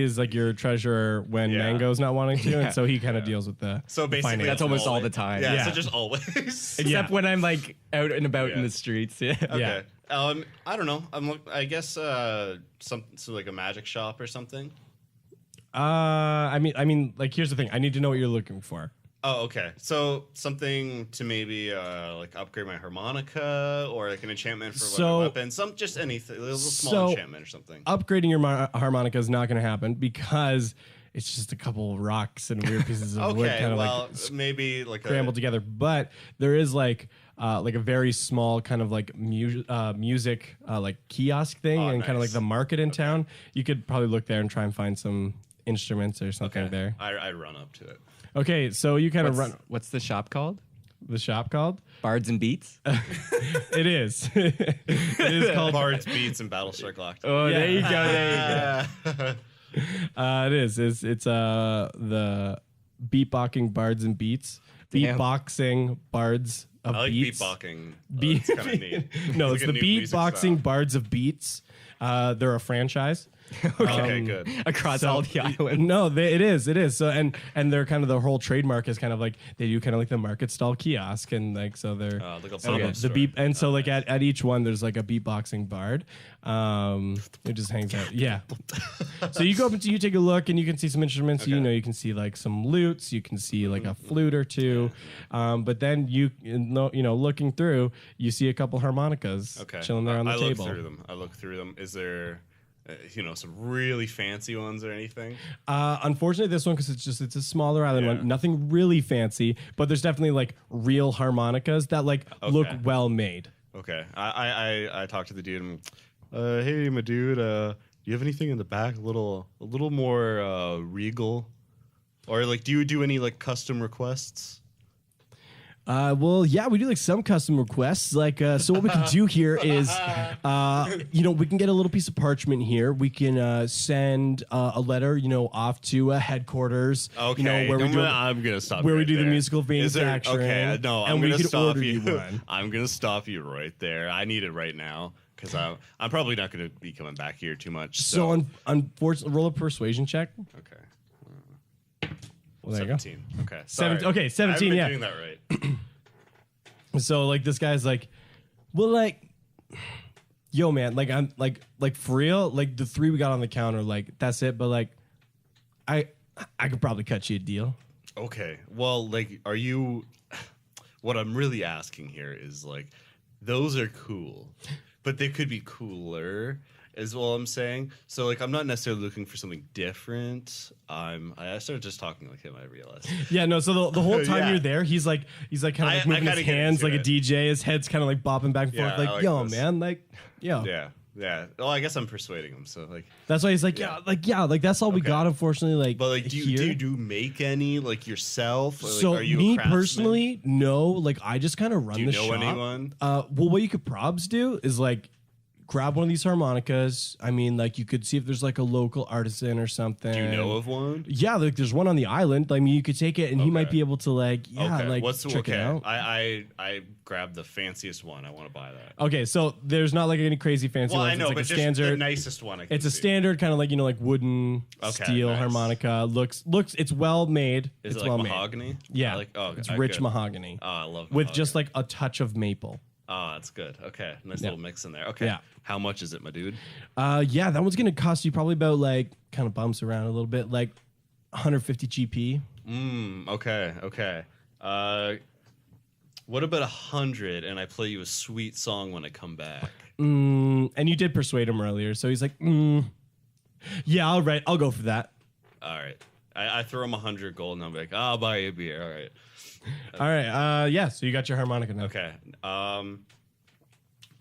is like your treasurer when Yeah. Mango's not wanting to, and so he kind of deals with the So basically, finance. That's almost all the time. Yeah, Yeah. so just always. Except when I'm like out and about in Yeah. the streets. Yeah. Okay. I don't know. I guess so like a magic shop or something. I mean, like here's the thing. I need to know what you're looking for. Oh, okay. So something to maybe like upgrade my harmonica or like an enchantment for So- my weapon. Just anything, a little small So- enchantment or something. Upgrading your harmonica is not going to happen because it's just a couple of rocks and weird pieces of wood Okay, kind of well, like maybe like scrambled together. But there is like a very small kind of like music like kiosk thing Oh, and kind of like nice. the market in town. You could probably look there and try and find some instruments or something Okay. there. I run up to it. Okay, so you kind of run What's the shop called? the shop called. Bards and Beats? It is. It is called. Bards, Beats, and Battlestar Galactica. Oh, Yeah. there you go. It is. It's the beatboxing bards and beats. Damn. Beatboxing bards of I like beats. beatboxing. Beat- It's kind of neat. No, It's it's like the a new music beatboxing style. Bards of Beats. They're a franchise. Okay, good. Across So- all the island. No, it is. So and they're kind of the whole trademark is kind of like they do kind of like the market stall kiosk and like so they're Like a so pop-up the store. beat and so like at each one there's like a beatboxing bard. It just hangs out. Yeah. So you go up and you take a look and you can see some instruments. You Okay. know, you can see like some lutes. You can see like a flute or two. But then you know looking through, you see a couple harmonicas Okay. chilling there on the I table. look through them. Is there, some really fancy ones or anything? Unfortunately, this one because it's a smaller island Yeah. one, nothing really fancy, but there's definitely like real harmonicas that like look well made. Okay. I talked to the dude and, hey, my dude, do you have anything in the back a little more regal? Or like, do you do any like custom requests? Well, yeah, we do like some custom requests. Like, so what we can do here is, we can get a little piece of parchment here. We can send a letter, off to headquarters. Okay, where I'm gonna stop. where you we right do the there. musical Is there- manufacturing, Okay, no, and I'm we gonna could stop order you. you one. I'm gonna stop you right there. I need it right now because I'm probably not gonna be coming back here too much. So, unfortunately, roll a persuasion check. okay, Well, there you go. 17. Okay, sorry. Okay, 17, I haven't yeah. been doing that right. So like this guy's like, well, like, yo, man, like I'm like for real, like the three we got on the counter, like that's it. But like, I could probably cut you a deal. Okay, well, like, are you? What I'm really asking here is like, those are cool, but they could be cooler. Is what I'm saying. So like, I'm not necessarily looking for something different. I started just talking like him. I realized. Yeah, no. So the whole time Yeah. you're there, he's like kind of like I moving kinda his get hands into like a it. DJ. His head's kind of like bopping back and Yeah, forth, I like, like yo, this. man, like, yo. Yeah. Well, I guess I'm persuading him. So like, That's why he's like, yeah, like that's all we Okay. got. Unfortunately, like, but like, do here. you make any like yourself? Or, like, So are you a me craftsman? personally, no. Like I just kind of run Do you the know shop. anyone? Well, what you could probs do is like grab one of these harmonicas. I mean, like you could see if there's like a local artisan or something. Do you know of one? Yeah, like there's one on the island. I mean, you could take it and he might Okay. be able to like, Okay. like What's check it out. I grabbed the fanciest one. I want to buy that. Okay, so there's not like any crazy fancy Well, ones. I know, it's like but a just the standard. nicest one. I can It's a see. standard kind of like like wooden Okay, steel nice. harmonica. Looks it's well made. Is it's it like well mahogany? made. Yeah, I like, oh, it's okay, rich good. mahogany Oh, I love with mahogany. just like a touch of maple. Oh, that's good. Okay, nice Yeah. little mix in there. Okay, Yeah. How much is it, my dude? Yeah, that one's gonna cost you probably about like kind of bumps around a little bit, like 150 GP. Okay. What about 100? And I play you a sweet song when I come back. And you did persuade him earlier, so he's like, yeah, all right, I'll go for that. All right. I throw him 100 gold, and I'm like, I'll buy you a beer. All right. All right, yeah, so you got your harmonica now. Okay.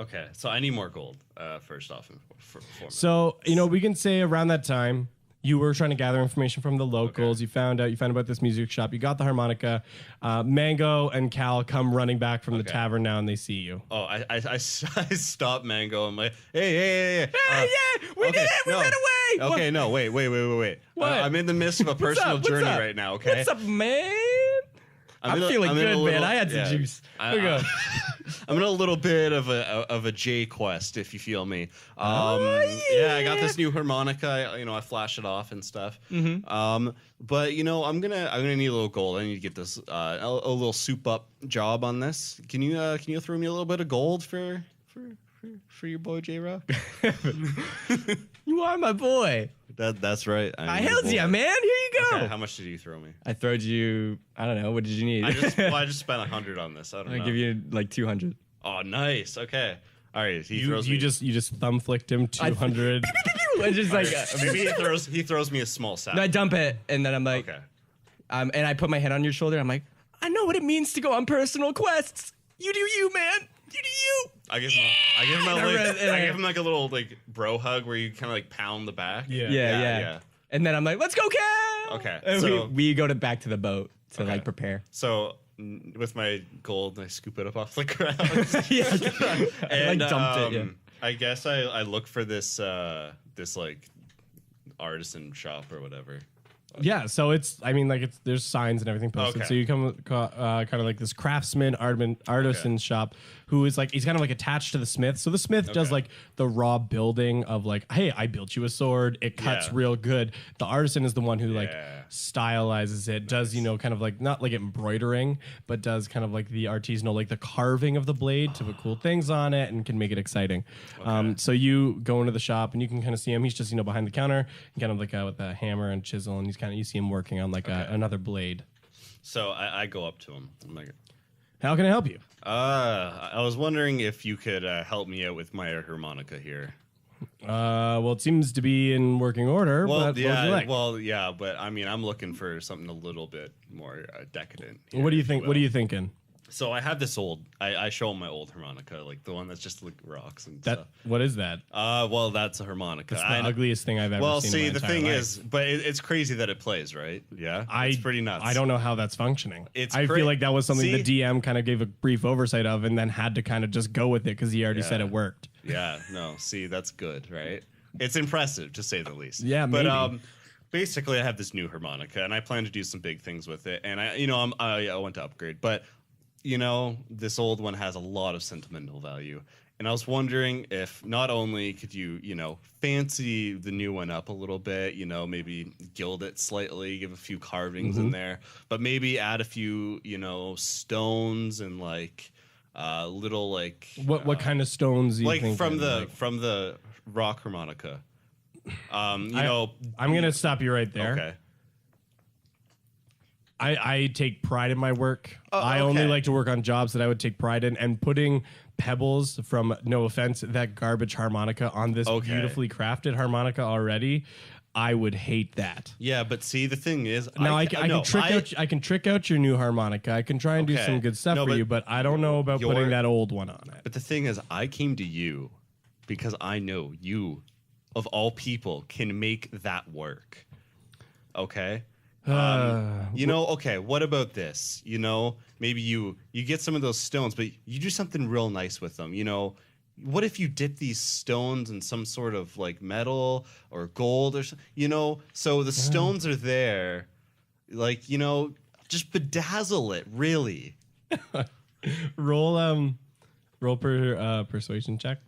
Okay. So I need more gold. First off, for So we can say around that time you were trying to gather information from the locals. Okay. You found about this music shop. You got the harmonica. Mango and Cal come running back from the Okay. tavern now, and they see you. Oh, I stop Mango. I'm like, hey. We did it! We ran away! Okay, no, wait. What? I'm in the midst of a personal What's journey up? right now, okay? What's up, man? I'm in a- feeling in a good, man. little- I had some yeah. juice. I- Here we go. I'm in a little bit of a J quest, if you feel me. yeah. I got this new harmonica. I flash it off and stuff. But I'm gonna need a little gold. I need to get this a little soup up job on this. Can you throw me a little bit of gold for your boy J Rock? You are my boy. That's right. I held you, man. Here you go. Okay, how much did you throw me? I throwed you. I don't know. What did you need? I just spent 100 on this. I don't I know. give you like 200. Oh, nice. Okay. All right. He throws You me. just thumb flicked him 200. It's just like Maybe he throws me a small sack. no, I dump it, and then I'm like, Okay. and I put my head on your shoulder. I'm like, I know what it means to go on personal quests. You do you, man. You do you. I give him like a little like bro hug where you kind of like pound the back. Yeah. And then I'm like, let's go, Cal. Okay, And so- we go back to the boat to Okay. like prepare. So with my gold, I scoop it up off the ground. Yeah. And like dumped it. Yeah. I guess I look for this like artisan shop or whatever. Yeah, so there's signs and everything posted. Okay. So you come kind of like this craftsman, artisan shop who is like, he's kind of like attached to the smith. So the smith does like the raw building of like, hey, I built you a sword. It cuts Yeah. real good. The artisan is the one who like Yeah. stylizes it, does, kind of like not like embroidering, but does kind of like the artisanal, like the carving of the blade to put cool things on it and can make it exciting. So you go into the shop and you can kind of see him. He's just, behind the counter, kind of like with a hammer and chisel, and you see him working on like another blade. So I go up to him. I'm like, How can I help you? I was wondering if you could help me out with my harmonica here. Well, it seems to be in working order. Well, but what would you like? but I mean, I'm looking for something a little bit more decadent. What do you if think? will. What are you thinking? So I have this I show him my old harmonica, like the one that's just like rocks and That stuff. what is that? Well, that's a harmonica. It's the ugliest thing I've ever seen. See, in my the entire thing life. is, but it's crazy that it plays, right? Yeah, it's pretty nuts. I don't know how that's functioning. I feel like that was something See? the DM kind of gave a brief oversight of, and then had to kind of just go with it because he already said Yeah. it worked. Yeah, no, see, that's good, right? It's impressive to say the least. Yeah, but maybe. basically, I have this new harmonica, and I plan to do some big things with it. And I want to upgrade, but this old one has a lot of sentimental value. And I was wondering if not only could you, fancy the new one up a little bit, maybe gild it slightly, give a few carvings in there, but maybe add a few, stones and like little like What kind of stones do you like think? from the rock harmonica. I'm gonna stop you right there. Okay. I take pride in my work. Oh, I only okay. like to work on jobs that I would take pride in, and putting pebbles from, no offense, that garbage harmonica on this Okay. beautifully crafted harmonica already, I would hate that. Yeah, but see, the thing is, Now I can trick out your new harmonica. I can try and do Okay. some good stuff No, for but you, but I don't know about your- putting that old one on it. But the thing is, I came to you because I know you, of all people, can make that work. Okay. Okay, what about this? Maybe you get some of those stones, but you do something real nice with them. What if you dip these stones in some sort of like metal or gold or so the stones are there, like, just bedazzle it, really. Roll persuasion check.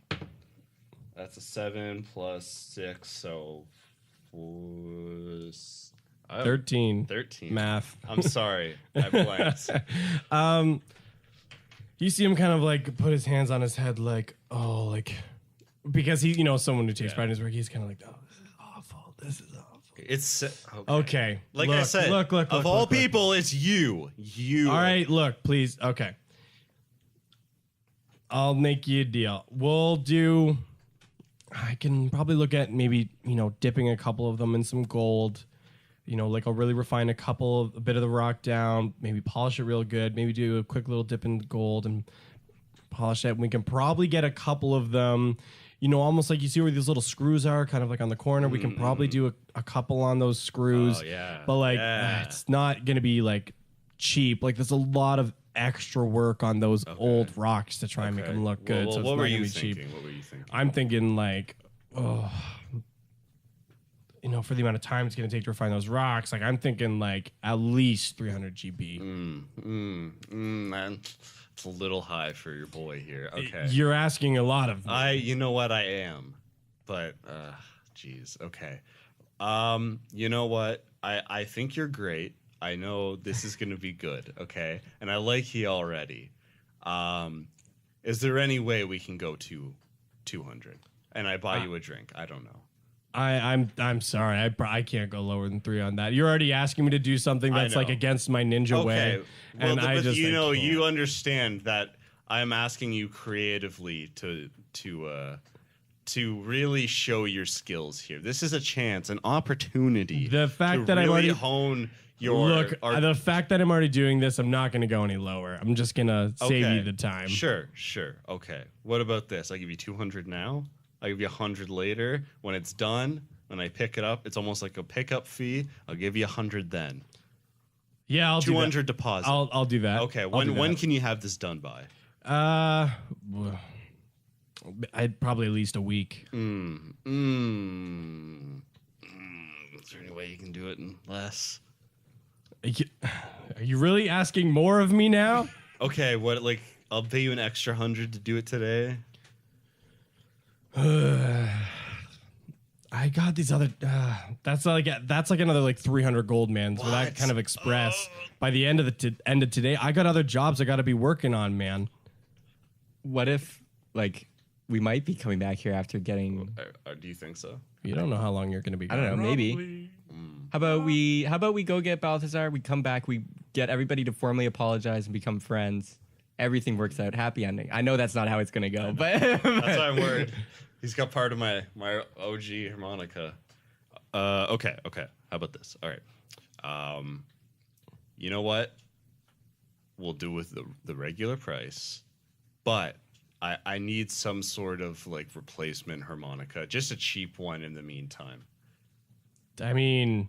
That's a 7 plus 6, so 13. 13. Math. I'm sorry, I blanked. You see him kind of like put his hands on his head, like, because he, someone who takes pride in his work, he's kind of like, oh, this is awful. This is awful. It's Okay. Like look, I said, look, of all people, it's you. You. All right, look, please. Okay. I'll make you a deal. I can probably look at maybe, dipping a couple of them in some gold. Like I'll really refine a bit of the rock down, maybe polish it real good, maybe do a quick little dip in gold and polish it. We can probably get a couple of them, almost like you see where these little screws are, kind of like on the corner. We can probably do a couple on those screws. Oh, yeah. But like, Yeah. it's not going to be like cheap. Like there's a lot of extra work on those old rocks to try and make them look good. Well, so it's what not were going to you be thinking? cheap. What were you thinking? I'm thinking like, for the amount of time it's going to take to refine those rocks, like I'm thinking like at least 300 GB. Man, it's a little high for your boy here. Okay. You're asking a lot of me. You know what, I am, but geez, okay. You know what? I think you're great. I know this is gonna be good, okay? And I like you already. Is there any way we can go to 200 and I buy you a drink? I don't know. I'm sorry. I can't go lower than 3 on that. You're already asking me to do something that's like know. against my ninja way. Well, And I but just I can't. you understand that I'm asking you creatively to really show your skills here. This is a chance, an opportunity. The fact to that I'm really already hone your Look, the fact that I'm already doing this, I'm not going to go any lower. I'm just going to save Okay. you the time. Sure. Okay. What about this? I give you 200 now. I give you 100 later. When it's done, when I pick it up, it's almost like a pickup fee. I'll give you 100 then. Yeah, I'll do that. 200 deposit. I'll do that. Okay. I'll When do that. can you have this done by? I'd probably at least a week. Is there any way you can do it in less? Are you really asking more of me now? Okay, what, like, I'll pay you an extra 100 to do it today. I got these other. That's like another like 300 gold, man. For that What? kind of express. By the end of end of today, I got other jobs I got to be working on, man. What if, like, we might be coming back here after getting? Do you think so? You don't know how long you're going to be I gone. don't know. Maybe. How about we go get Balthazar? We come back. We get everybody to formally apologize and become friends. Everything works out. Happy ending. I know that's not how it's gonna go, but That's why I'm worried. He's got part of my OG harmonica. Okay. How about this? All right. You know what? We'll do with the regular price, but I need some sort of like replacement harmonica, just a cheap one in the meantime. I mean,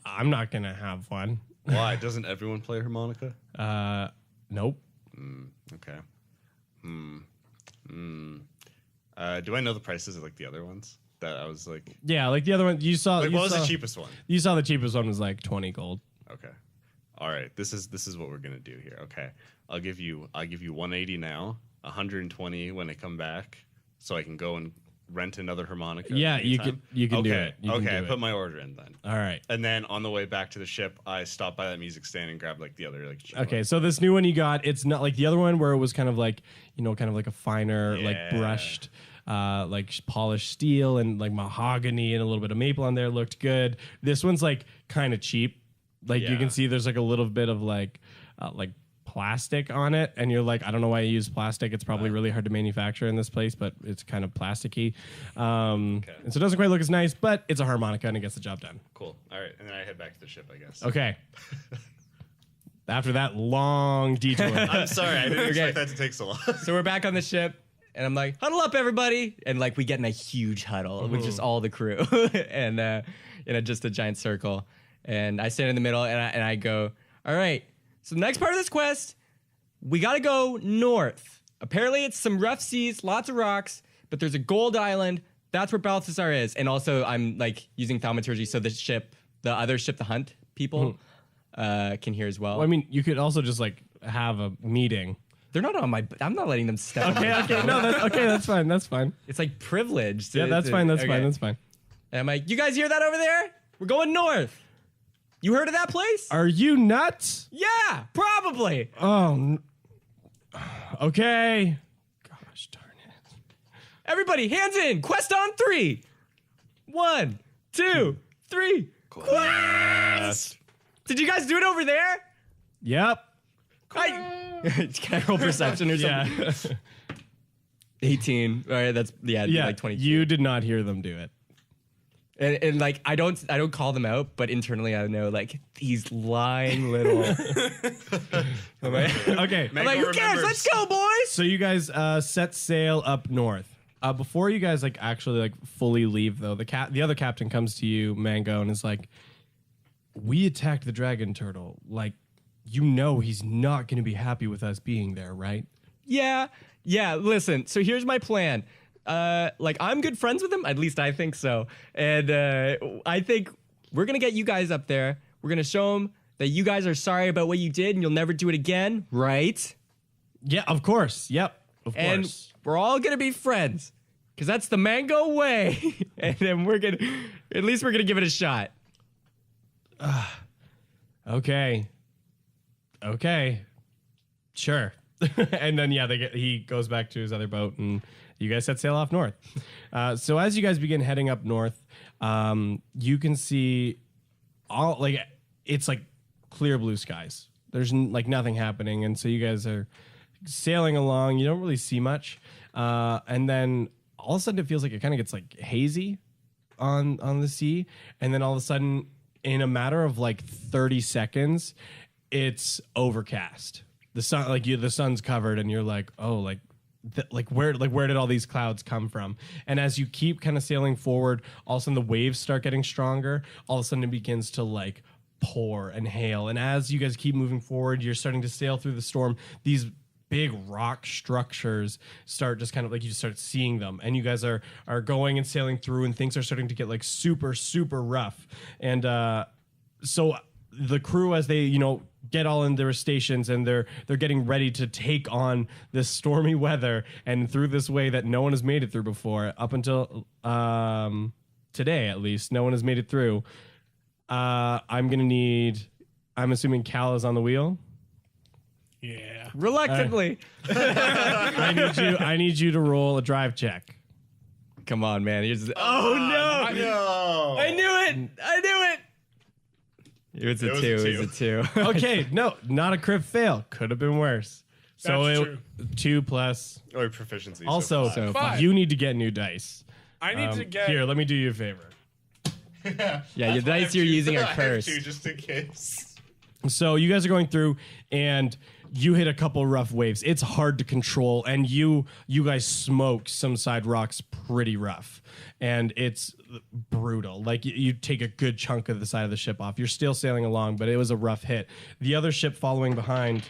I'm not going to have one. Why? Doesn't everyone play harmonica? Nope. Okay. Do I know the prices of like the other ones? That I was like, Yeah, like the other one you saw. like you what was saw- the cheapest one? You saw the cheapest one was like 20 gold. Okay. All right. This is what we're gonna do here. Okay. I'll give you 180 now, 120 when I come back, so I can go and rent another harmonica. Yeah, you anytime. can do Okay. it. You can Okay. do I put it. my order in then. All right. And then on the way back to the ship, I stop by that music stand and grab like the other like. cheap Okay, one. so this new one you got, it's not like the other one where it was kind of like, kind of like a finer, like Yeah. brushed, like polished steel and like mahogany and a little bit of maple on there looked good. This one's like kind of cheap. Like you Yeah. can see there's like a little bit of like plastic on it, and you're like, I don't know why you use plastic. It's probably really hard to manufacture in this place, but it's kind of plasticky. And so it doesn't quite look as nice, but it's a harmonica and it gets the job done. Cool. All right. And then I head back to the ship, I guess. Okay. After that long detour. I'm sorry. I didn't expect that to take so long. so we're back on the ship, and I'm like, huddle up, everybody, and like we get in a huge huddle with just all the crew, and in just a giant circle, and I stand in the middle, and I go, all right. So the next part of this quest, we gotta go north. Apparently it's some rough seas, lots of rocks, but there's a gold island. That's where Balthazar is. And also I'm like using thaumaturgy so the other ship, the hunt people, can hear as well. Well, I mean, you could also just like have a meeting. They're not on my, I'm not letting them step on my- That's fine. That's fine. It's like privilege. Yeah, that's fine. That's okay. fine. That's fine. And I'm like, you guys hear that over there? We're going north. You heard of that place? Are you nuts? Yeah, probably. Okay. Gosh darn it. Everybody, hands in. Quest on 3. 1, 2, 3. Quest! Did you guys do it over there? Yep. Can I roll perception or something? Yeah. 18. All right, that's Yeah. like 22. You did not hear them do it. And like I don't call them out, but internally I know like these lying little. I'm like, Okay. I'm like, who cares? Let's go, boys. So you guys set sail up north. Before you guys like actually like fully leave though, the other captain comes to you, Mango, and is like, "We attacked the dragon turtle. Like, he's not going to be happy with us being there, right?" Yeah. Listen. So here's my plan. Like I'm good friends with him. At least I think so. And I think we're gonna get you guys up there. We're gonna show him that you guys are sorry about what you did and you'll never do it again, right? Yeah, of course. Yep, of And course. we're all gonna be friends, because that's the Mango way. And then at least we're gonna give it a shot. Okay. Sure. And then he goes back to his other boat and you guys set sail off north. So as you guys begin heading up north, you can see it's like clear blue skies. There's like nothing happening, and so you guys are sailing along. You don't really see much, and then all of a sudden it feels like it kind of gets like hazy on the sea, and then all of a sudden, in a matter of like 30 seconds, it's overcast. The sun, the sun's covered, and you're like, oh, where did all these clouds come from? And as you keep kind of sailing forward, all of a sudden the waves start getting stronger. All of a sudden it begins to like pour and hail. And as you guys keep moving forward, you're starting to sail through the storm. These big rock structures start just kind of like you just start seeing them, and you guys are going and sailing through, and things are starting to get like super rough. And so the crew, as they get all in their stations, and they're getting ready to take on this stormy weather and through this way that no one has made it through before, up until today at least, no one has made it through. I'm assuming Cal is on the wheel. Yeah. Reluctantly. I need you to roll a drive check. Come on, man. Oh no! No. I knew it. It was a two. Okay, no, not a crit fail. Could have been worse. So That's it, true. 2 plus. Or proficiency. Also, so five. you need to get new dice. I need to get Here, let me do you a favor. Yeah, your dice you're using are cursed. Just in case. So you guys are going through, and you hit a couple rough waves. It's hard to control, and you guys smoke some side rocks pretty rough, and it's brutal. Like you take a good chunk of the side of the ship off. You're still sailing along, but it was a rough hit. The other ship following behind,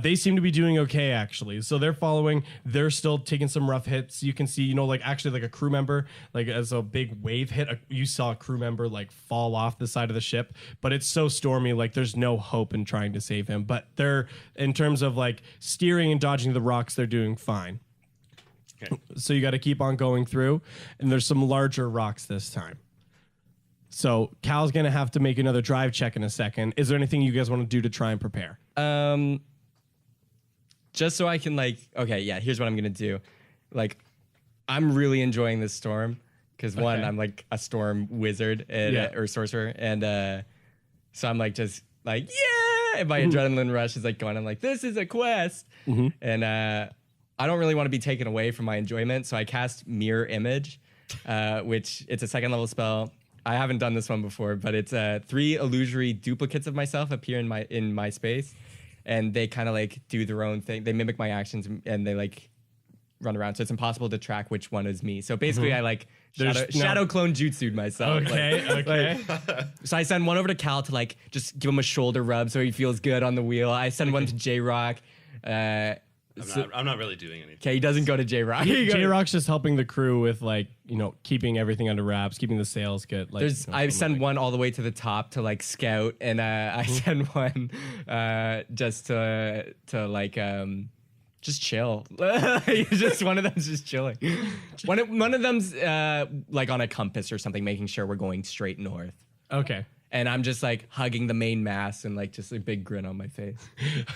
they seem to be doing okay, actually. So they're following. They're still taking some rough hits. You can see, like actually like a crew member, like as a big wave hit, you saw a crew member like fall off the side of the ship. But it's so stormy, like there's no hope in trying to save him. But they're, in terms of like steering and dodging the rocks, they're doing fine. Okay. So you got to keep on going through, and there's some larger rocks this time. So Cal's gonna have to make another drive check in a second. Is there anything you guys want to do to try and prepare? Just so I can here's what I'm gonna do. Like, I'm really enjoying this storm because one, I'm like a storm wizard or sorcerer, and so I'm like just like yeah, and my adrenaline rush is like going. I'm like, this is a quest, and I don't really want to be taken away from my enjoyment, so I cast Mirror Image, which it's a 2nd level spell. I haven't done this one before, but it's 3 illusory duplicates of myself appear in my space, and they kind of like do their own thing. They mimic my actions, and they like run around, so it's impossible to track which one is me. So basically, I like shadow clone jutsu'd myself. Okay. So I send one over to Cal to like just give him a shoulder rub so he feels good on the wheel. I send one to J-Rock. I'm not really doing anything. Okay, he doesn't go to J-Rock. J-Rock's just helping the crew with like, keeping everything under wraps, keeping the sails good. Like, I send one all the way to the top to like scout, and I send one just to like just chill. Just one of them's just chilling. One of them's like on a compass or something, making sure we're going straight north. Okay. And I'm just like hugging the main mast and like just a big grin on my face.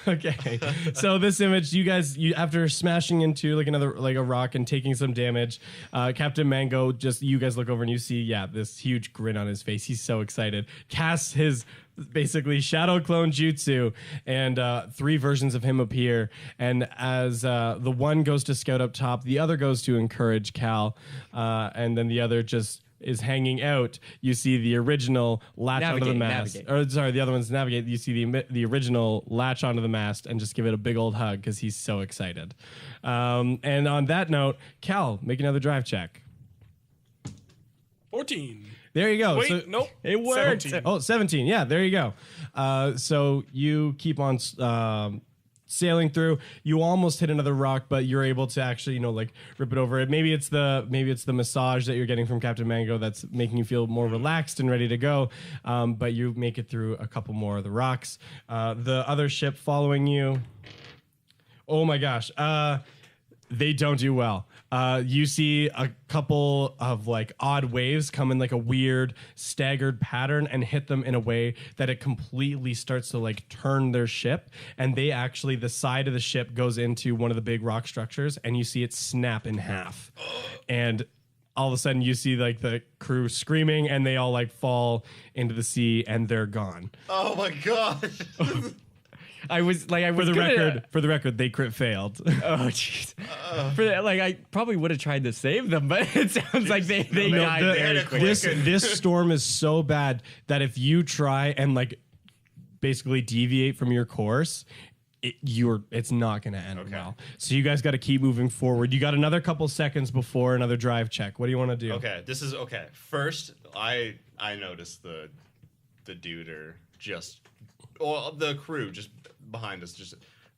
Okay. So this image, you after smashing into like a rock and taking some damage, Captain Mango, you guys look over and you see, this huge grin on his face. He's so excited. Casts his basically shadow clone jutsu, and 3 versions of him appear. And as the one goes to scout up top, the other goes to encourage Cal, and then the other just is hanging out. You see the original latch onto the mast. Or sorry, the other one's navigate. You see the original latch onto the mast and just give it a big old hug because he's so excited. And on that note, Cal, make another drive check. 14. There you go. Wait, nope. It worked. 17. 17. Yeah, there you go. So you keep on sailing through. You almost hit another rock, but you're able to actually, rip it over it. Maybe it's the massage that you're getting from Captain Mango that's making you feel more relaxed and ready to go. But you make it through a couple more of the rocks. The other ship following you. Oh my gosh. They don't do well. You see a couple of like odd waves come in like a weird staggered pattern and hit them in a way that it completely starts to like turn their ship. And the side of the ship goes into one of the big rock structures, and you see it snap in half. And all of a sudden you see like the crew screaming, and they all like fall into the sea, and they're gone. Oh my god. I was For the record, they crit failed. Oh jeez. I probably would have tried to save them, but it sounds like they died very quickly. This storm is so bad that if you try and like basically deviate from your course, it's not going to end well. So you guys got to keep moving forward. You got another couple seconds before another drive check. What do you want to do? Okay, this is okay. First, I noticed the dude or just the crew just behind us just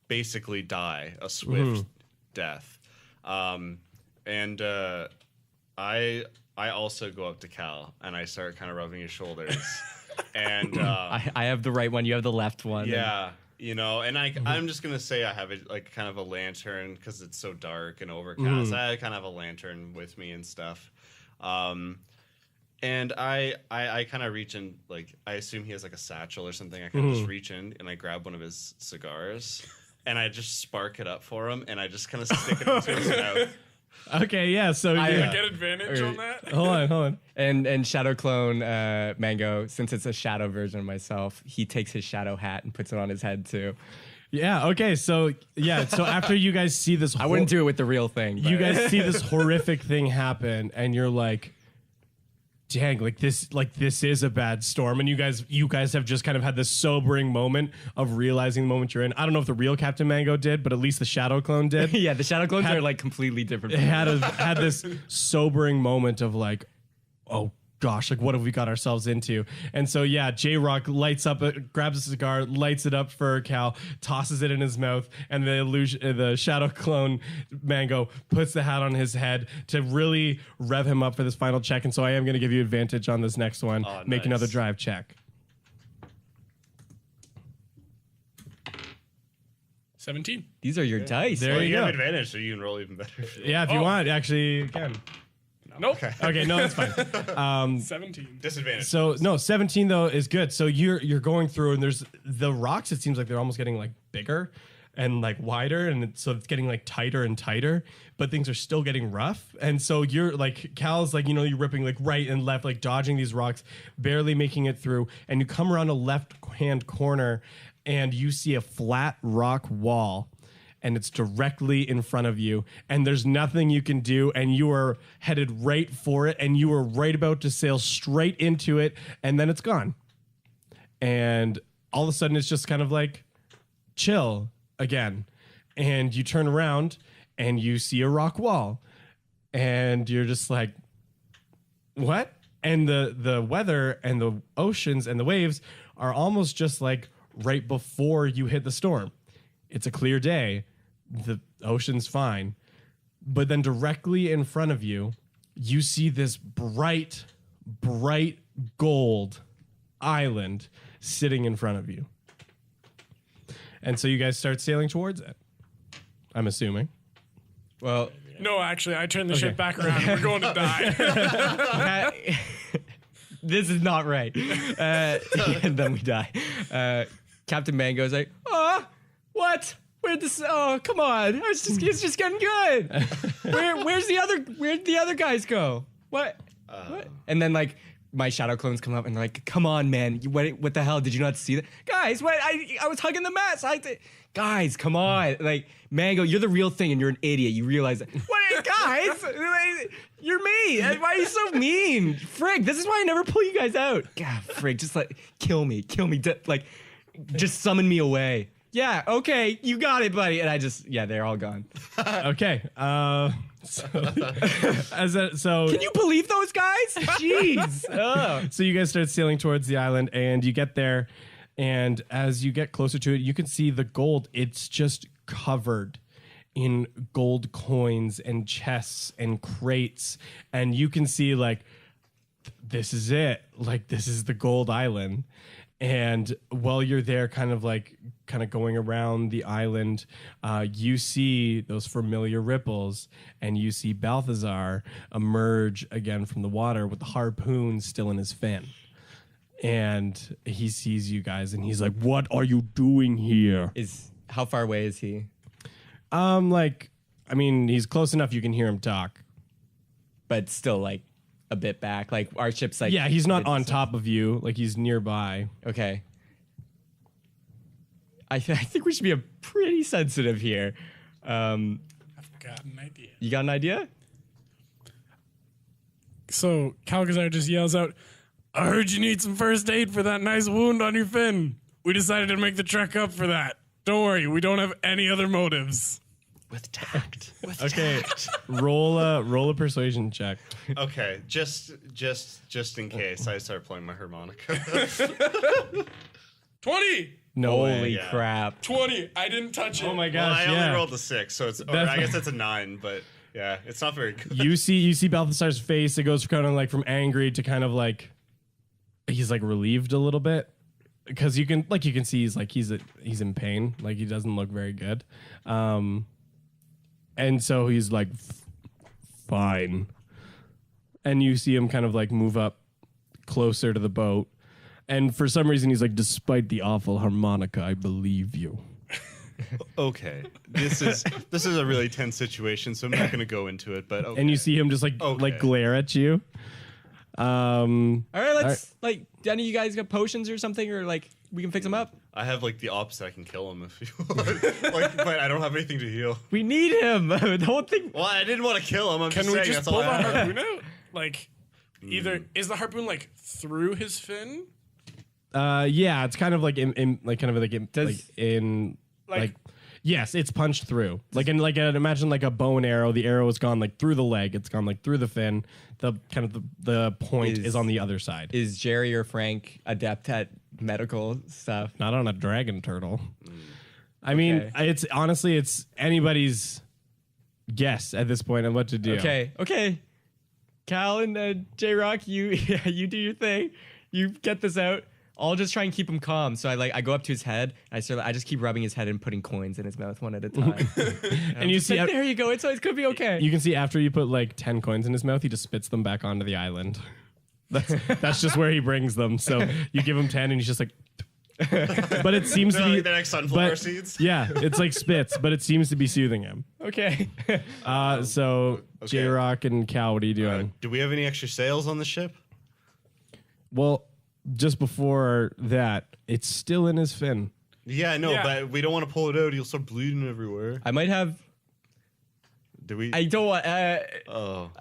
basically die a swift death. And I also go up to Cal and I start kind of rubbing his shoulders. And I have the right one. You have the left one. yeah, you know, and I'm just gonna say I have like kind of a lantern because it's so dark and overcast. I kind of have a lantern with me and stuff. And I kind of reach in, like, I assume he has like a satchel or something. I kind of just reach in and I grab one of his cigars and I just spark it up for him and I just kind of stick it into his mouth. Okay, yeah. So I yeah. get advantage on that. Hold on. And Shadow Clone Mango, since it's a shadow version of myself, he takes his shadow hat and puts it on his head too. Yeah. Okay. So yeah. So after you guys see this, I wouldn't do it with the real thing. You but- guys see this horrific thing happen, and you're like, "Dang! Like this is a bad storm." And you guys have just kind of had this sobering moment of realizing the moment you're in. I don't know if the real Captain Mango did, but at least the Shadow Clone did. yeah, the Shadow Clones are like completely different. It had this sobering moment of like, oh gosh, like what have we got ourselves into? And so yeah, J-Rock lights up, grabs a cigar, lights it up for Cal, tosses it in his mouth, and the Shadow Clone Mango puts the hat on his head to really rev him up for this final check. And so I am going to give you advantage on this next one. Oh, Make nice. another drive check. 17. These are your dice. There Well, you you go. have advantage, so you can roll even better. Yeah, if you want, actually, you can. Nope. Okay, no, that's fine. 17. Disadvantage. So no, 17 though is good. So you're going through, and there's the rocks. It seems like they're almost getting like bigger and like wider, and so it's getting like tighter and tighter. But things are still getting rough, and so you're like Cal's like you're ripping like right and left, like dodging these rocks, barely making it through, and you come around a left hand corner, and you see a flat rock wall. And it's directly in front of you, and there's nothing you can do, and you are headed right for it, and you are right about to sail straight into it, and then it's gone. And all of a sudden, it's just kind of like chill again. And you turn around, and you see a rock wall, and you're just like, what? And the weather and the oceans and the waves are almost just like right before you hit the storm. It's a clear day. The ocean's fine. But then directly in front of you, you see this bright, bright gold island sitting in front of you. And so you guys start sailing towards it, I'm assuming. Well, No, actually, I turned the ship back around and we're going to die. this is not right. And then we die. Captain Mango's like, what? Where'd this? Oh, come on! It's just getting good. Where'd the other guys go? What? What? And then like my shadow clones come up and they're like, come on, man! What the hell? Did you not see that, guys? What? I was hugging the mast. Guys, come on! Like Mango, you're the real thing, and you're an idiot. You realize that? What, guys? You're me. Why are you so mean? Frig, this is why I never pull you guys out. God, Frig, just like kill me, like just summon me away. Yeah, okay, you got it, buddy. And they're all gone. Okay. So Can you believe those guys? Jeez. Ugh. So you guys start sailing towards the island, and you get there, and as you get closer to it, you can see the gold. It's just covered in gold coins and chests and crates, and you can see like this is it. Like this is the gold island. And while you're there, kind of going around the island, you see those familiar ripples, and you see Balthazar emerge again from the water with the harpoon still in his fin. And he sees you guys, and he's like, "What are you doing here?" How far away is he? He's close enough you can hear him talk. But still, like a bit back. Like our ship's like. Yeah, he's not on top of you. Like he's nearby. Okay. I think we should be pretty sensitive here. I've got an idea. You got an idea? So Calcazar just yells out, I heard you need some first aid for that nice wound on your fin. We decided to make the trek up for that. Don't worry, we don't have any other motives. With tact. Okay, roll a persuasion check. Okay, just in case I start playing my harmonica. 20! No way. Holy Yeah. crap. 20. I didn't touch it. Oh my Well, gosh! I yeah. only rolled a 6, so it's. Or That's- I guess that's a 9, but yeah, it's not very good. You see Balthasar's face. It goes kind of like from angry to kind of like he's like relieved a little bit because you can see he's in pain. Like he doesn't look very good. And so he's like, fine. And you see him kind of like move up closer to the boat. And for some reason, he's like, despite the awful harmonica, I believe you. Okay, this is a really tense situation, so I'm not going to go into it. But okay. And you see him just like glare at you. All right, let's like. Do any of you guys got potions or something, or like we can fix them up? I have like the opposite. I can kill him if you want. But I don't have anything to heal. We need him. The whole thing. Well, I didn't want to kill him. I'm Can just we saying just that's pull all the I have. harpoon out? Like, either is the harpoon like through his fin? Yeah, it's kind of like yes, it's punched through. Imagine like a bow and arrow. The arrow has gone like through the leg. It's gone like through the fin. The point is on the other side. Is Jerry or Frank adept at medical stuff? Not on a dragon turtle. I mean, it's anybody's guess at this point on what to do. Okay. Cal and J Rock, you do your thing. You get this out. I'll just try and keep him calm. So I go up to his head. I just keep rubbing his head and putting coins in his mouth one at a time. And you see, there you go. It's gonna be okay. you can see after you put like 10 coins in his mouth, he just spits them back onto the island. That's just where he brings them. So you give him 10, and he's just like. But it seems to be They're like sunflower seeds. Yeah, it's like spits, but it seems to be soothing him. Okay. So Okay. J Rock and Cal, what are you doing? Do we have any extra sails on the ship? Well, just before that, it's still in his fin. Yeah, I know, Yeah. but we don't want to pull it out. He'll start bleeding everywhere. I might have. Do we? I don't want. Oh,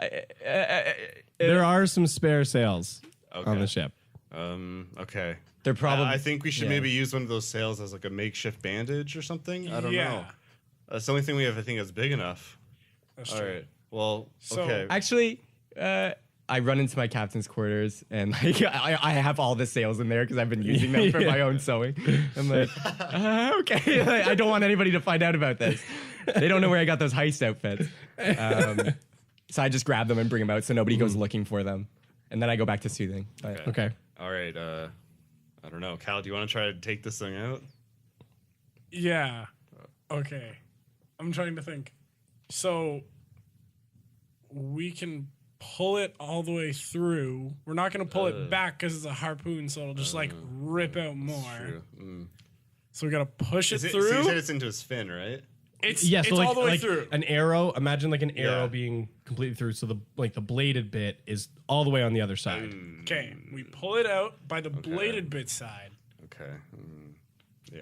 There are some spare sails on Okay. the ship. okay. They're probably. I think we should yeah. maybe use one of those sails as like a makeshift bandage or something. I don't Yeah. know. That's the only thing we have. I think that's big enough. That's All true. right. Well, So- okay. Actually, I run into my captain's quarters and like I have all the sails in there because I've been using them for my own sewing. I'm like, okay, Like, I don't want anybody to find out about this. They don't know where I got those heist outfits. So I just grab them and bring them out so nobody goes looking for them, and then I go back to soothing. But- Okay. All right. I don't know. Cal, do you want to try to take this thing out? Yeah. Okay. I'm trying to think. So we can pull it all the way through. We're not going to pull it back because it's a harpoon, so it'll just like rip out more. True. Mm. So we got to push it So through. you said it's into his fin, right? It's Yeah, so like, all the way like through. an arrow. Imagine like an arrow Yeah. being completely through. So the bladed bit is all the way on the other side. Okay, we pull it out by the bladed bit side. Okay.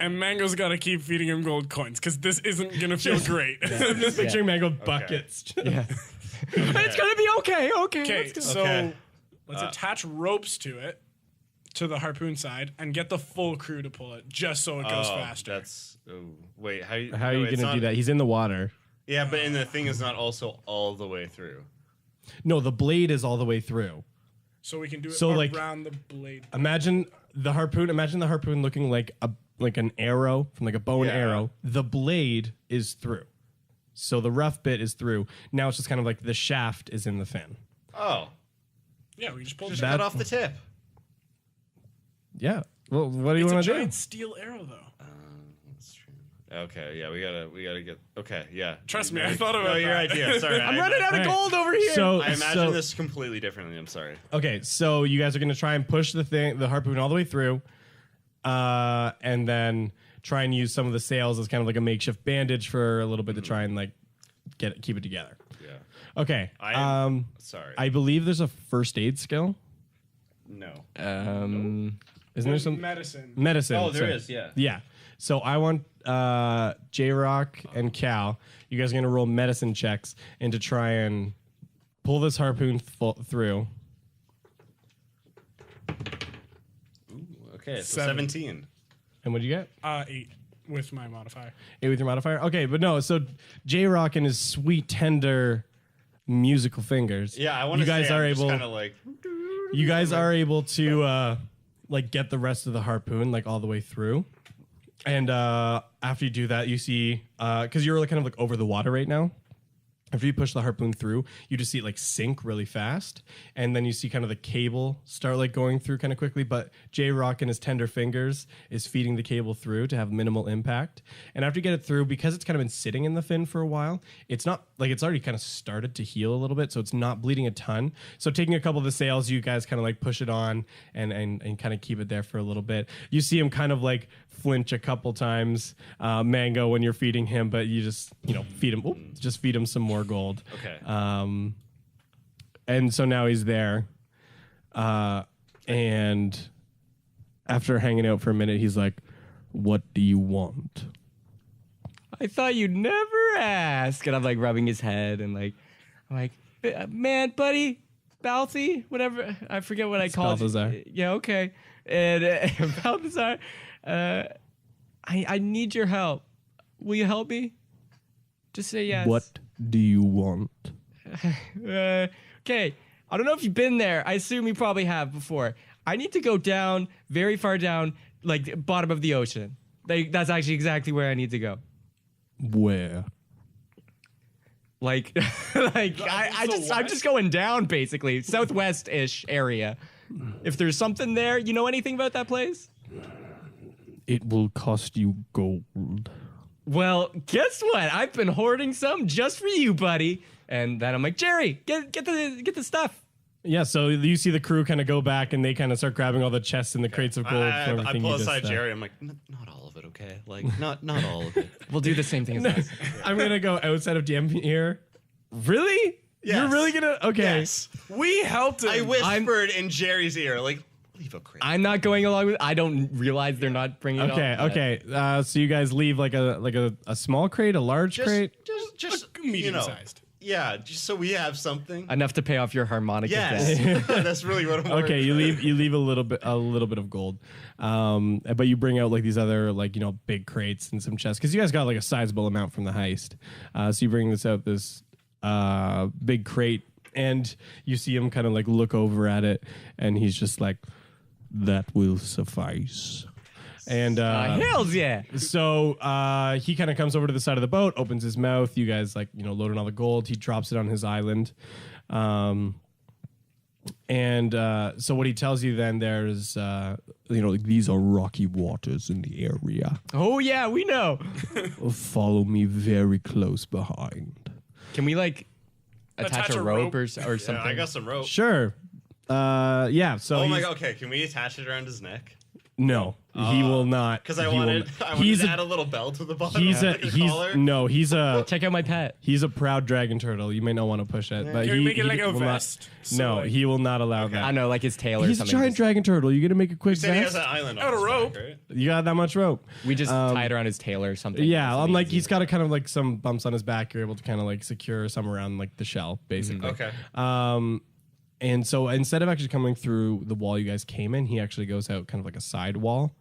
And Mango's got to keep feeding him gold coins because this isn't going to feel great. I'm just picturing Mango buckets. Yeah. It's gonna be okay. Okay. Okay, let's go. so Okay. let's attach ropes to it, to the harpoon side, and get the full crew to pull it just so it goes faster. That's. Oh, wait. How are you going to do that? He's in the water. Yeah, but and the thing is not also all the way through. No, the blade is all the way through. So we can do it So, like- around the blade. Imagine the harpoon looking like an arrow from like a bow and Yeah. arrow. The blade is through. So the rough bit is through. Now it's just kind of like the shaft is in the fin. Oh, Yeah, we just pulled just it. cut off the tip. Yeah. Well, what do you It's a want to do? giant steel arrow, though. That's true. Okay. Yeah, we gotta get. Okay. Yeah. Trust me, I thought about No, your that. idea. Sorry. I'm running out of Alright. gold over here. So I imagine so- this completely differently. I'm sorry. Okay, so you guys are gonna try and push the harpoon all the way through, and then try and use some of the sails as kind of like a makeshift bandage for a little bit to try and like keep it together. Yeah. Okay. Sorry. I believe there's a first aid skill. No. Isn't there some medicine? medicine? Oh, there sorry. is. Yeah. Yeah. So I want J Rock and Cal. You guys are gonna roll medicine checks and to try and pull this harpoon through. Okay. So 7. 17. And what do you get? 8 with my modifier. 8 with your modifier? Okay, but no, so J Rock and his sweet, tender musical fingers. Yeah, I want you to guys say are I'm able kind of like. you guys are able to like get the rest of the harpoon like all the way through. And after you do that, you see, because you're like kind of like over the water right now. After you push the harpoon through, you just see it like sink really fast. And then you see kind of the cable start like going through kind of quickly. But J-Rock in his tender fingers is feeding the cable through to have minimal impact. And after you get it through, because it's kind of been sitting in the fin for a while, it's not like it's already kind of started to heal a little bit. So it's not bleeding a ton. So taking a couple of the sails, you guys kind of like push it on and kind of keep it there for a little bit. You see him kind of like flinch a couple times, Mango, when you're feeding him, but you just, feed him some more gold. Okay. And so now he's there. And after hanging out for a minute, he's like, "What do you want?" I thought you'd never ask. And I'm like rubbing his head and I'm like, man, buddy, Balthy, whatever. I forget what I called Balthazar. you. Yeah, okay. And Balthazar, I need your help. Will you help me? Just say yes. What do you want? Okay. I don't know if you've been there. I assume you probably have before. I need to go down, very far down, like the bottom of the ocean. That's actually exactly where I need to go. Where? I'm just going down basically, southwest-ish area. If there's something there, you know anything about that place? It will cost you gold. Well, guess what? I've been hoarding some just for you, buddy. And then I'm like, Jerry, get the stuff. Yeah, so you see the crew kind of go back and they kind of start grabbing all the chests and the crates of gold. I pull aside Jerry. I'm like, not all of it, okay? Like, not all of it. We'll do the same thing as us. I'm gonna go outside of DM here. Really? Yes. You're really gonna? Okay. Yes. We helped him. I whispered in Jerry's ear, like, leave a crate. I'm not going along with. I don't realize they're not bringing it. Okay. So you guys leave like a small crate, a large crate. Just medium sized. Yeah, just so we have something. Enough to pay off your harmonica Yes, debt. that's really what I'm. Okay, you leave a little bit of gold, but you bring out like these other big crates and some chests because you guys got like a sizable amount from the heist. So you bring this big crate and you see him kind of like look over at it and he's just like, "That will suffice." And Hells yeah! so he kind of comes over to the side of the boat, opens his mouth. You guys loading all the gold. He drops it on his island. So what he tells you then there's these are rocky waters in the area. Oh yeah, we know. Follow me very close behind. Can we attach a rope or something? Yeah, I got some rope. Sure. Yeah. So Oh my god. Okay, can we attach it around his neck? No, he will not. Because I He will wanted not. to add a little bell to the bottom. He's of a the he's collar. no he's a Check out my pet. he's a proud dragon turtle. You may not want to push it, but Can we make it he like a will not- vest? So, No, like- he will not allow that. I know, like his tail or He's a something. giant dragon turtle. You gonna make a quick Said he has vest? an island Out on of his rope. back, right? You got that much rope? We just tie it around his tail or something. Yeah, Something unlike easy. he's got a kind of like some bumps on his back. You're able to kind of like secure some around like the shell, basically. Okay. And so instead of actually coming through the wall you guys came in, he actually goes out kind of like a side wall,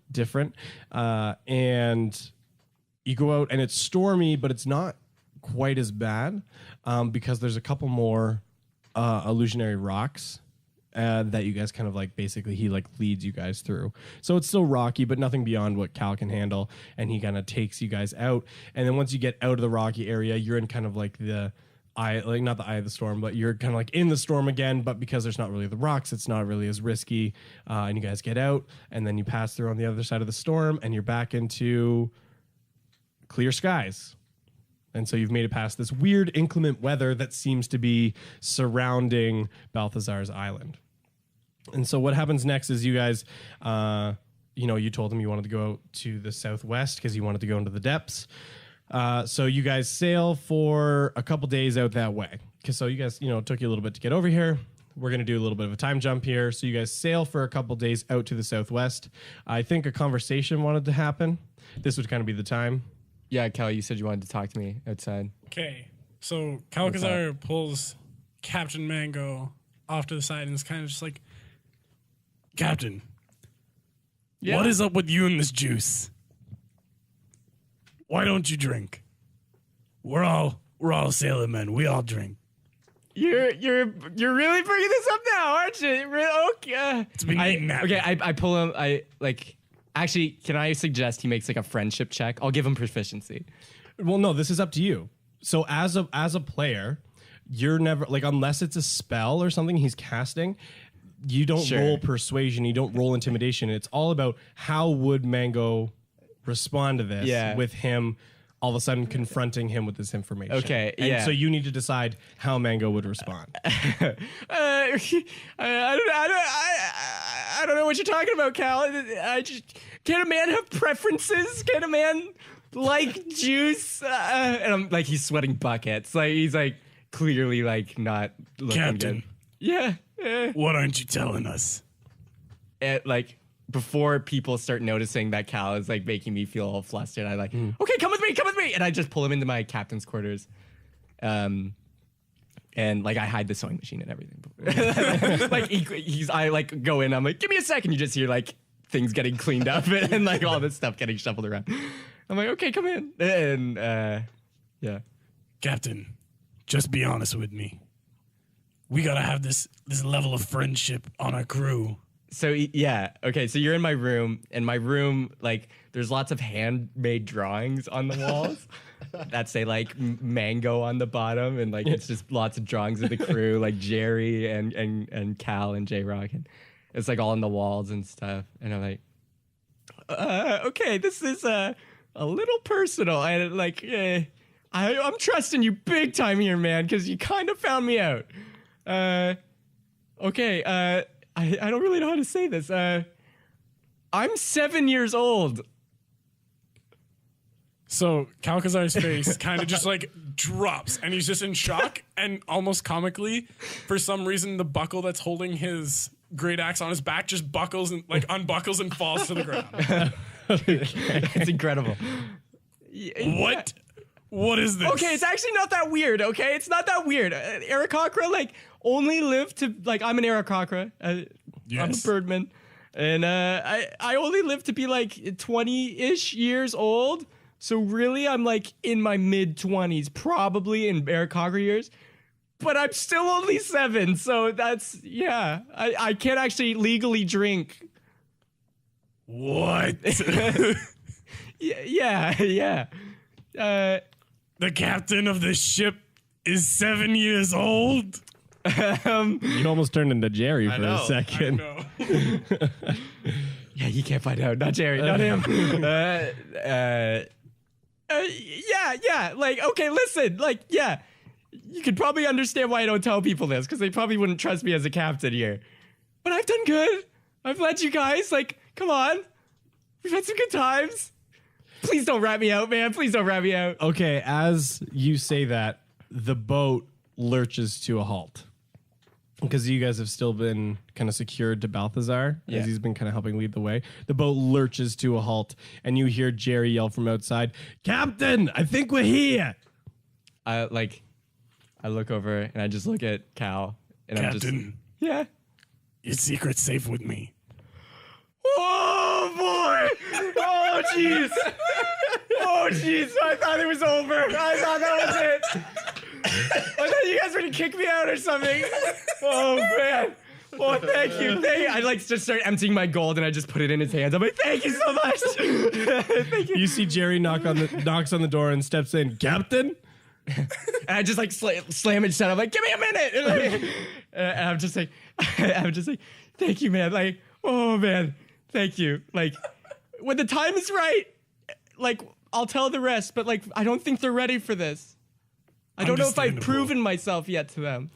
different. And you go out and it's stormy, but it's not quite as bad because there's a couple more illusionary rocks that you guys kind of like basically he like leads you guys through. So it's still rocky, but nothing beyond what Cal can handle. And he kind of takes you guys out. And then once you get out of the rocky area, you're in kind of like the not the eye of the storm, but you're kind of like in the storm again, but because there's not really the rocks, it's not really as risky. And you guys get out and then you pass through on the other side of the storm and you're back into clear skies. And so you've made it past this weird inclement weather that seems to be surrounding Balthazar's island. And so what happens next is you guys, you told him you wanted to go out to the southwest because you wanted to go into the depths. So you guys sail for a couple days out that way. So you guys, it took you a little bit to get over here. We're going to do a little bit of a time jump here. So you guys sail for a couple days out to the southwest. I think a conversation wanted to happen. This would kind of be the time. Yeah, Cal, you said you wanted to talk to me outside. Okay, so Calcazar pulls Captain Mango off to the side and is kind of just like, Captain, what is up with you and this juice? Why don't you drink? We're all sailor men. We all drink. You're really bringing this up now, aren't you? Okay. It's been eating at I pull him. Actually, can I suggest he makes like a friendship check? I'll give him proficiency. Well, no, this is up to you. So as a player, you're never like, unless it's a spell or something he's casting, you don't Sure. roll persuasion, you don't roll intimidation. It's all about how would Mango respond to this with him all of a sudden confronting him with this information. Okay, and yeah. so you need to decide how Mango would respond. I don't know what you're talking about, Cal. Can a man have preferences? Can a man like juice? And I'm like, he's sweating buckets. Like he's like clearly like not looking Captain. good. Yeah. What aren't you telling us? Like before people start noticing that Cal is like making me feel all flustered, I like, okay, come with me, and I just pull him into my captain's quarters. And like I hide the sewing machine and everything. Like I like go in, I'm like, give me a second. You just hear like things getting cleaned up and like all this stuff getting shuffled around. I'm like, okay, come in. And yeah. Captain, just be honest with me. We gotta have this level of friendship on our crew. So yeah, okay. So you're in my room, and my room, like, there's lots of handmade drawings on the walls that say like Mango on the bottom, and like it's just lots of drawings of the crew, like Jerry and Cal and J Rock, and it's like all on the walls and stuff. And I'm like, okay, this is a little personal. I like, I'm trusting you big time here, man, because you kind of found me out. Okay. I don't really know how to say this. I'm 7 years old. So Calcazar's face kind of just like drops, and he's just in shock. And almost comically, for some reason, the buckle that's holding his great axe on his back just buckles and like unbuckles and falls to the ground. It's incredible. What? What is this? Okay, it's actually not that weird. Okay, it's not that weird. Aarakocra like only lived to like I'm an Aarakocra. I'm a birdman, and I only lived to be like 20-ish years old. So really, I'm like in my mid-20s, probably in Aarakocra years. But I'm still only 7, so that's I can't actually legally drink. What? Yeah. The captain of the ship is 7 years old? You almost turned into Jerry for a know. second. No. Yeah, you can't find out. Not Jerry, not him. Yeah. Like, okay, listen. Like, yeah. You could probably understand why I don't tell people this, because they probably wouldn't trust me as a captain here. But I've done good. I've led you guys. Like, come on. We've had some good times. Please don't rat me out, man. Please don't rat me out. Okay, as you say that, the boat lurches to a halt. Because you guys have still been kind of secured to Balthazar, as he's been kind of helping lead the way. The boat lurches to a halt, and you hear Jerry yell from outside, "Captain, I think we're here!" I look over, and I just look at Cal. And I'm just, Captain, yeah. your secret's safe with me. Oh, boy! Oh, jeez! Oh, jeez! I thought it was over. I thought that was it. I thought you guys were gonna kick me out or something. Oh, man. Oh, thank you. I like just start emptying my gold, and I just put it in his hands. I'm like, thank you so much. Thank you. You see Jerry knocks on the door and steps in. "Captain?" And I just like slam it shut. I'm like, give me a minute. And I'm just like, thank you, man. Like, oh, man. Thank you. Like, when the time is right, like, I'll tell the rest, but like, I don't think they're ready for this. I don't know if I've Understandable. proven myself yet to them.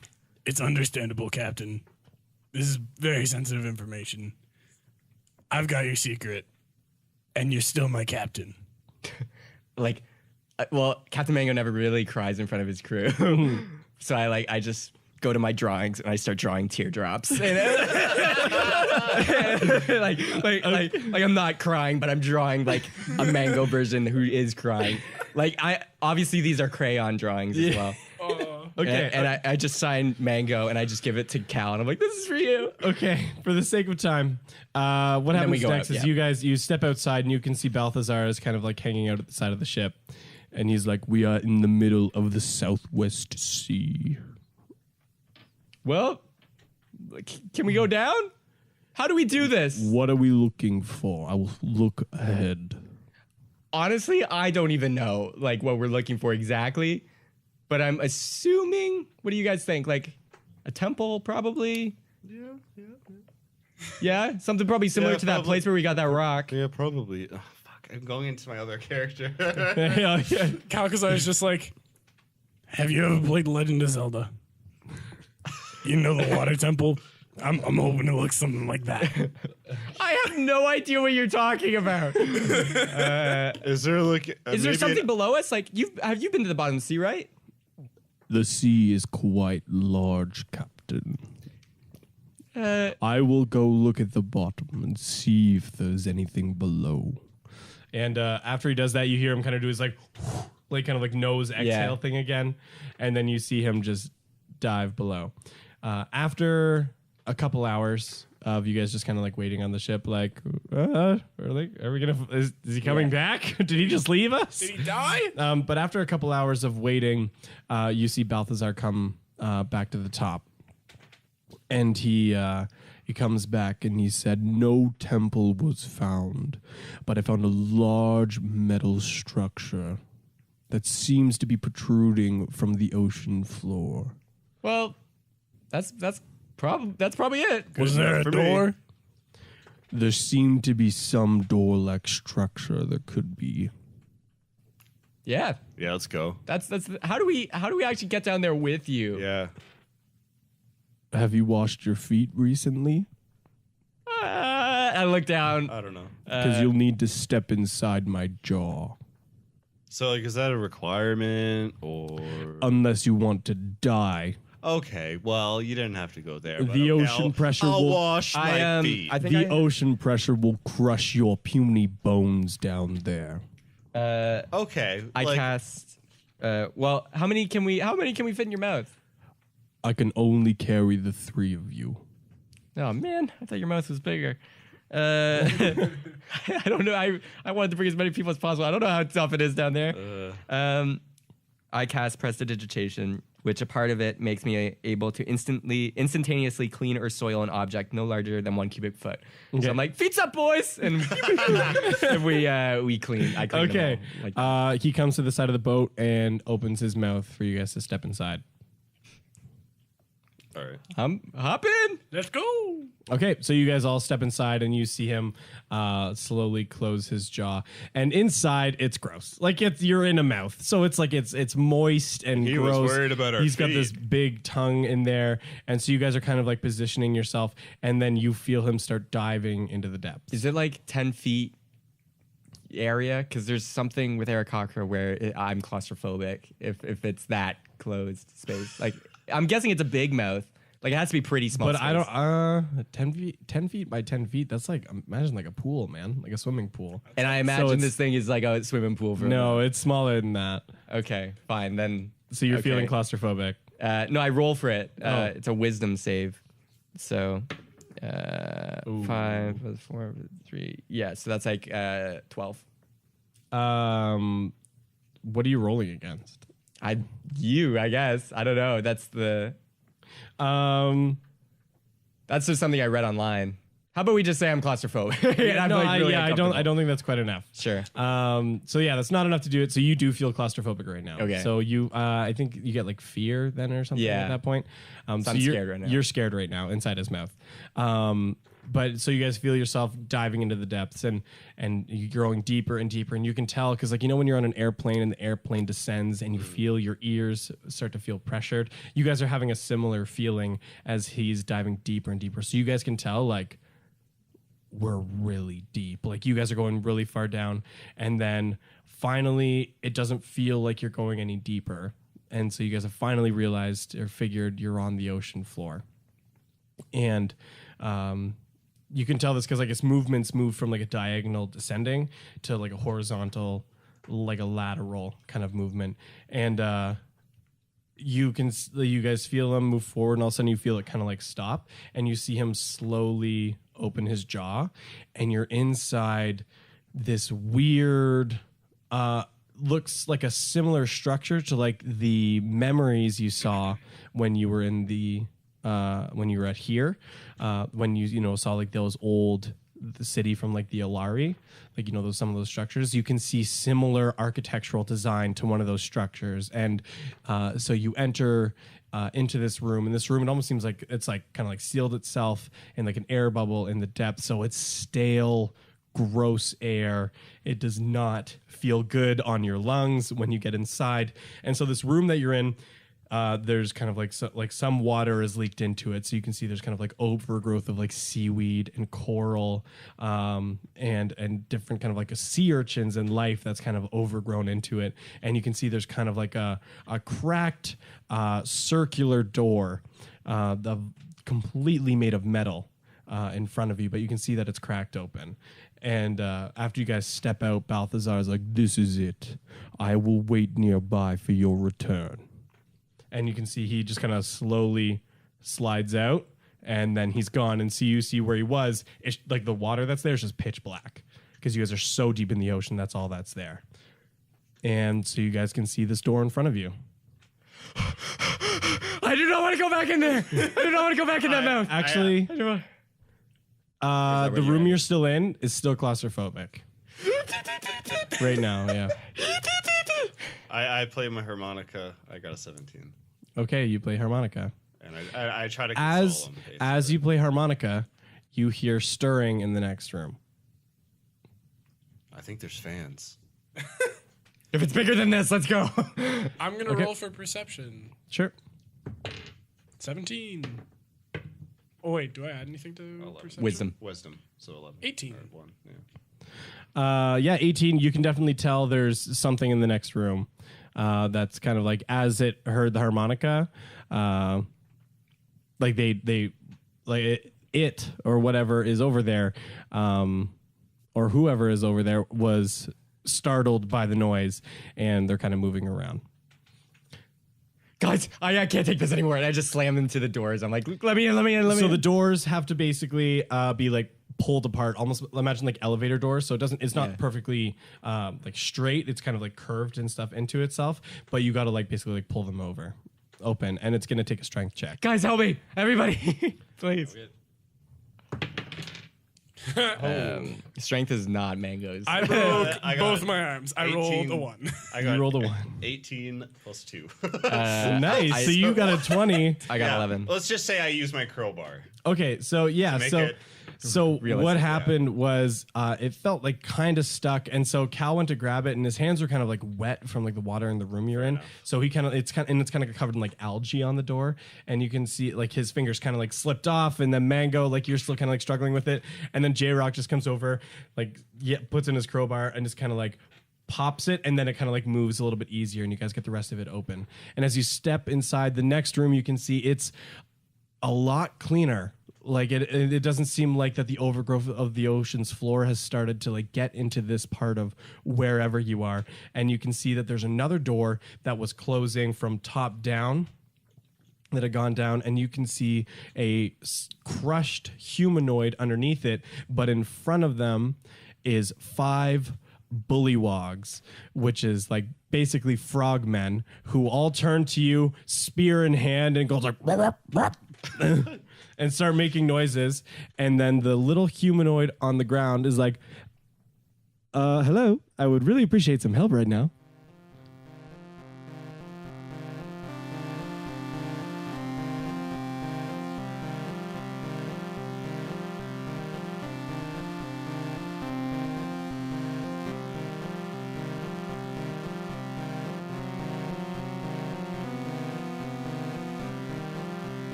It's understandable, Captain. This is very sensitive information. I've got your secret, and you're still my captain. Like, well, Captain Mango never really cries in front of his crew. So I just go to my drawings and I start drawing teardrops. like I'm not crying, but I'm drawing like a Mango version who is crying. Like obviously these are crayon drawings as well. Okay. And I just sign Mango and I just give it to Cal and I'm like, this is for you. Okay, for the sake of time, what happens we go next out, is you step outside and you can see Balthazar is kind of like hanging out at the side of the ship. And he's like, "We are in the middle of the Southwest Sea." Well, can we go down? How do we do this? What are we looking for? I will look ahead. Honestly, I don't even know like what we're looking for exactly, but I'm assuming. What do you guys think? Like a temple, probably. Yeah, something probably similar Yeah, to that probably. place where we got that rock. Yeah, probably. Oh, fuck, I'm going into my other character. Yeah. Kalkazar is just like, have you ever played Legend of Zelda? You know the water temple? I'm hoping it looks something like that. I have no idea what you're talking about. Is there like? Is there something below us? Like have you been to the bottom of the sea, right? The sea is quite large, Captain. I will go look at the bottom and see if there's anything below. And after he does that, you hear him kind of do his like kind of like nose exhale thing again, and then you see him just dive below. After a couple hours of you guys just kind of like waiting on the ship, like, are we gonna? Is he coming back? Did he just leave us? Did he die? But after a couple hours of waiting, you see Balthazar come back to the top. And he comes back and he said, no temple was found, but I found a large metal structure that seems to be protruding from the ocean floor. Well, that's probably it. Was there a for me. door? There seemed to be some door-like structure that could be. Yeah, Yeah, let's go. that's how do we actually get down there with you? Yeah. Have you washed your feet recently? I look down. I don't know. Because you'll need to step inside my jaw. So, like, is that a requirement or? Unless you want to die. Okay, well, you didn't have to go there. but The okay, ocean pressure I'll will- wash my feet. I think The ocean pressure will crush your puny bones down there. Okay, I like, cast. Well, how many can we fit in your mouth? I can only carry the 3 of you. Oh man, I thought your mouth was bigger. I don't know. I wanted to bring as many people as possible. I don't know how tough it is down there. I cast Prestidigitation, which a part of it makes me able to instantaneously clean or soil an object no larger than 1 cubic foot. So I'm like, feet up, boys, and, and we clean. I clean Okay. them all. Like, He comes to the side of the boat and opens his mouth for you guys to step inside. all right. hop in. Let's go. Okay, so you guys all step inside and you see him slowly close his jaw. And inside, it's gross. Like you're in a mouth, so it's like it's moist and He gross. was worried about our He's got feet. this big tongue in there, and so you guys are kind of like positioning yourself, and then you feel him start diving into the depths. Is it like 10 feet area? Because there's something with Aarakocra where I'm claustrophobic if it's that closed space. Like, I'm guessing it's a big mouth. Like, it has to be pretty small. But I space. don't. 10 feet by 10 feet. That's like imagine like a pool, man, like a swimming pool. And I imagine it's- this thing is like a swimming pool. For No, it's smaller than that. Okay, fine. Then. So you're Okay. feeling claustrophobic. No, I roll for it. Oh. It's a wisdom save. So, 5 plus 4 plus 3. Yeah, so that's like 12. What are you rolling against? I guess. I don't know. That's just something I read online. How about we just say I'm claustrophobic? And I'm, like, really I uncomfortable. don't think that's quite enough. Sure. So yeah, that's not enough to do it. So you do feel claustrophobic right now. Okay. So you, I think you get like fear then or something Yeah. at that point. So I'm you're scared right now. You're scared right now inside his mouth. But so you guys feel yourself diving into the depths and you're going deeper and deeper, and you can tell because, like, you know, when you're on an airplane and the airplane descends and you feel your ears start to feel pressured, you guys are having a similar feeling as he's diving deeper and deeper. So you guys can tell, like, we're really deep. Like, you guys are going really far down, and then finally it doesn't feel like you're going any deeper, and so you guys have finally realized or figured you're on the ocean floor. And you can tell this because, like, its movements move from like a diagonal descending to like a horizontal, like a lateral kind of movement. And you guys feel him move forward, and all of a sudden you feel it kind of like stop, and you see him slowly open his jaw, and you're inside this weird looks like a similar structure to like the memories you saw when you were in the at here, when you saw like those old the city from like the Alari, like some of those structures, you can see similar architectural design to one of those structures, and so you enter into this room. In this room, it almost seems like it's like kind of like sealed itself in like an air bubble in the depths, so it's stale, gross air. It does not feel good on your lungs when you get inside. And so this room that you're in, there's kind of like some water is leaked into it, so you can see there's kind of like overgrowth of like seaweed and coral, and different kind of like a sea urchins and life that's kind of overgrown into it. And you can see there's kind of like a cracked circular door, completely made of metal, in front of you, but you can see that it's cracked open. And after you guys step out, Balthazar's like, "This is it. I will wait nearby for your return." And you can see he just kind of slowly slides out, and then he's gone. And you see where he was. It's like the water that's there is just pitch black because you guys are so deep in the ocean. That's all that's there. And so you guys can see this door in front of you. I do not want to go back in there. I do not want to go back in that mouth. Actually, the room you're still in is still claustrophobic. Right now, yeah. I play my harmonica. I got a 17. Okay, you play harmonica. And I try to console him. As you play harmonica, you hear stirring in the next room. I think there's fans. If it's bigger than this, let's go. I'm going to roll for perception. Sure. 17. Oh, wait. Do I add anything to perception? Wisdom. So 11. 18. Or 1, yeah. Yeah, 18. You can definitely tell there's something in the next room. That's kind of like as it heard the harmonica, like they like it or whatever is over there, or whoever is over there was startled by the noise, and they're kind of moving around. Guys, I can't take this anymore. And I just slam into the doors. I'm like, let me in. So the doors have to basically be like pulled apart, almost imagine like elevator doors. So it's not perfectly like straight. It's kind of like curved and stuff into itself, but you got to like basically like pull them open, and it's going to take a strength check. Guys, help me. Everybody, please. Strength is not Mango's. I broke both my arms. I 18. rolled a 1. You rolled a 1. 18 plus 2. Nice. So you got a 20. I got 11. Let's just say I use my crowbar. Okay, so yeah, so what happened was it felt like kind of stuck, and so Cal went to grab it, and his hands were kind of like wet from like the water in the room you're in. So it's kind of covered in like algae on the door, and you can see like his fingers kind of like slipped off, and then Mango, like you're still kind of like struggling with it, and then J-Rock just comes over, like puts in his crowbar and just kind of like pops it, and then it kind of like moves a little bit easier, and you guys get the rest of it open. And as you step inside the next room, you can see it's a lot cleaner. Like it doesn't seem like that the overgrowth of the ocean's floor has started to like get into this part of wherever you are. And you can see that there's another door that was closing from top down that had gone down, and you can see a crushed humanoid underneath it, but in front of them is 5 bullywogs, which is like basically frogmen who all turn to you, spear in hand, and goes like and start making noises. And then the little humanoid on the ground is like, hello, I would really appreciate some help right now.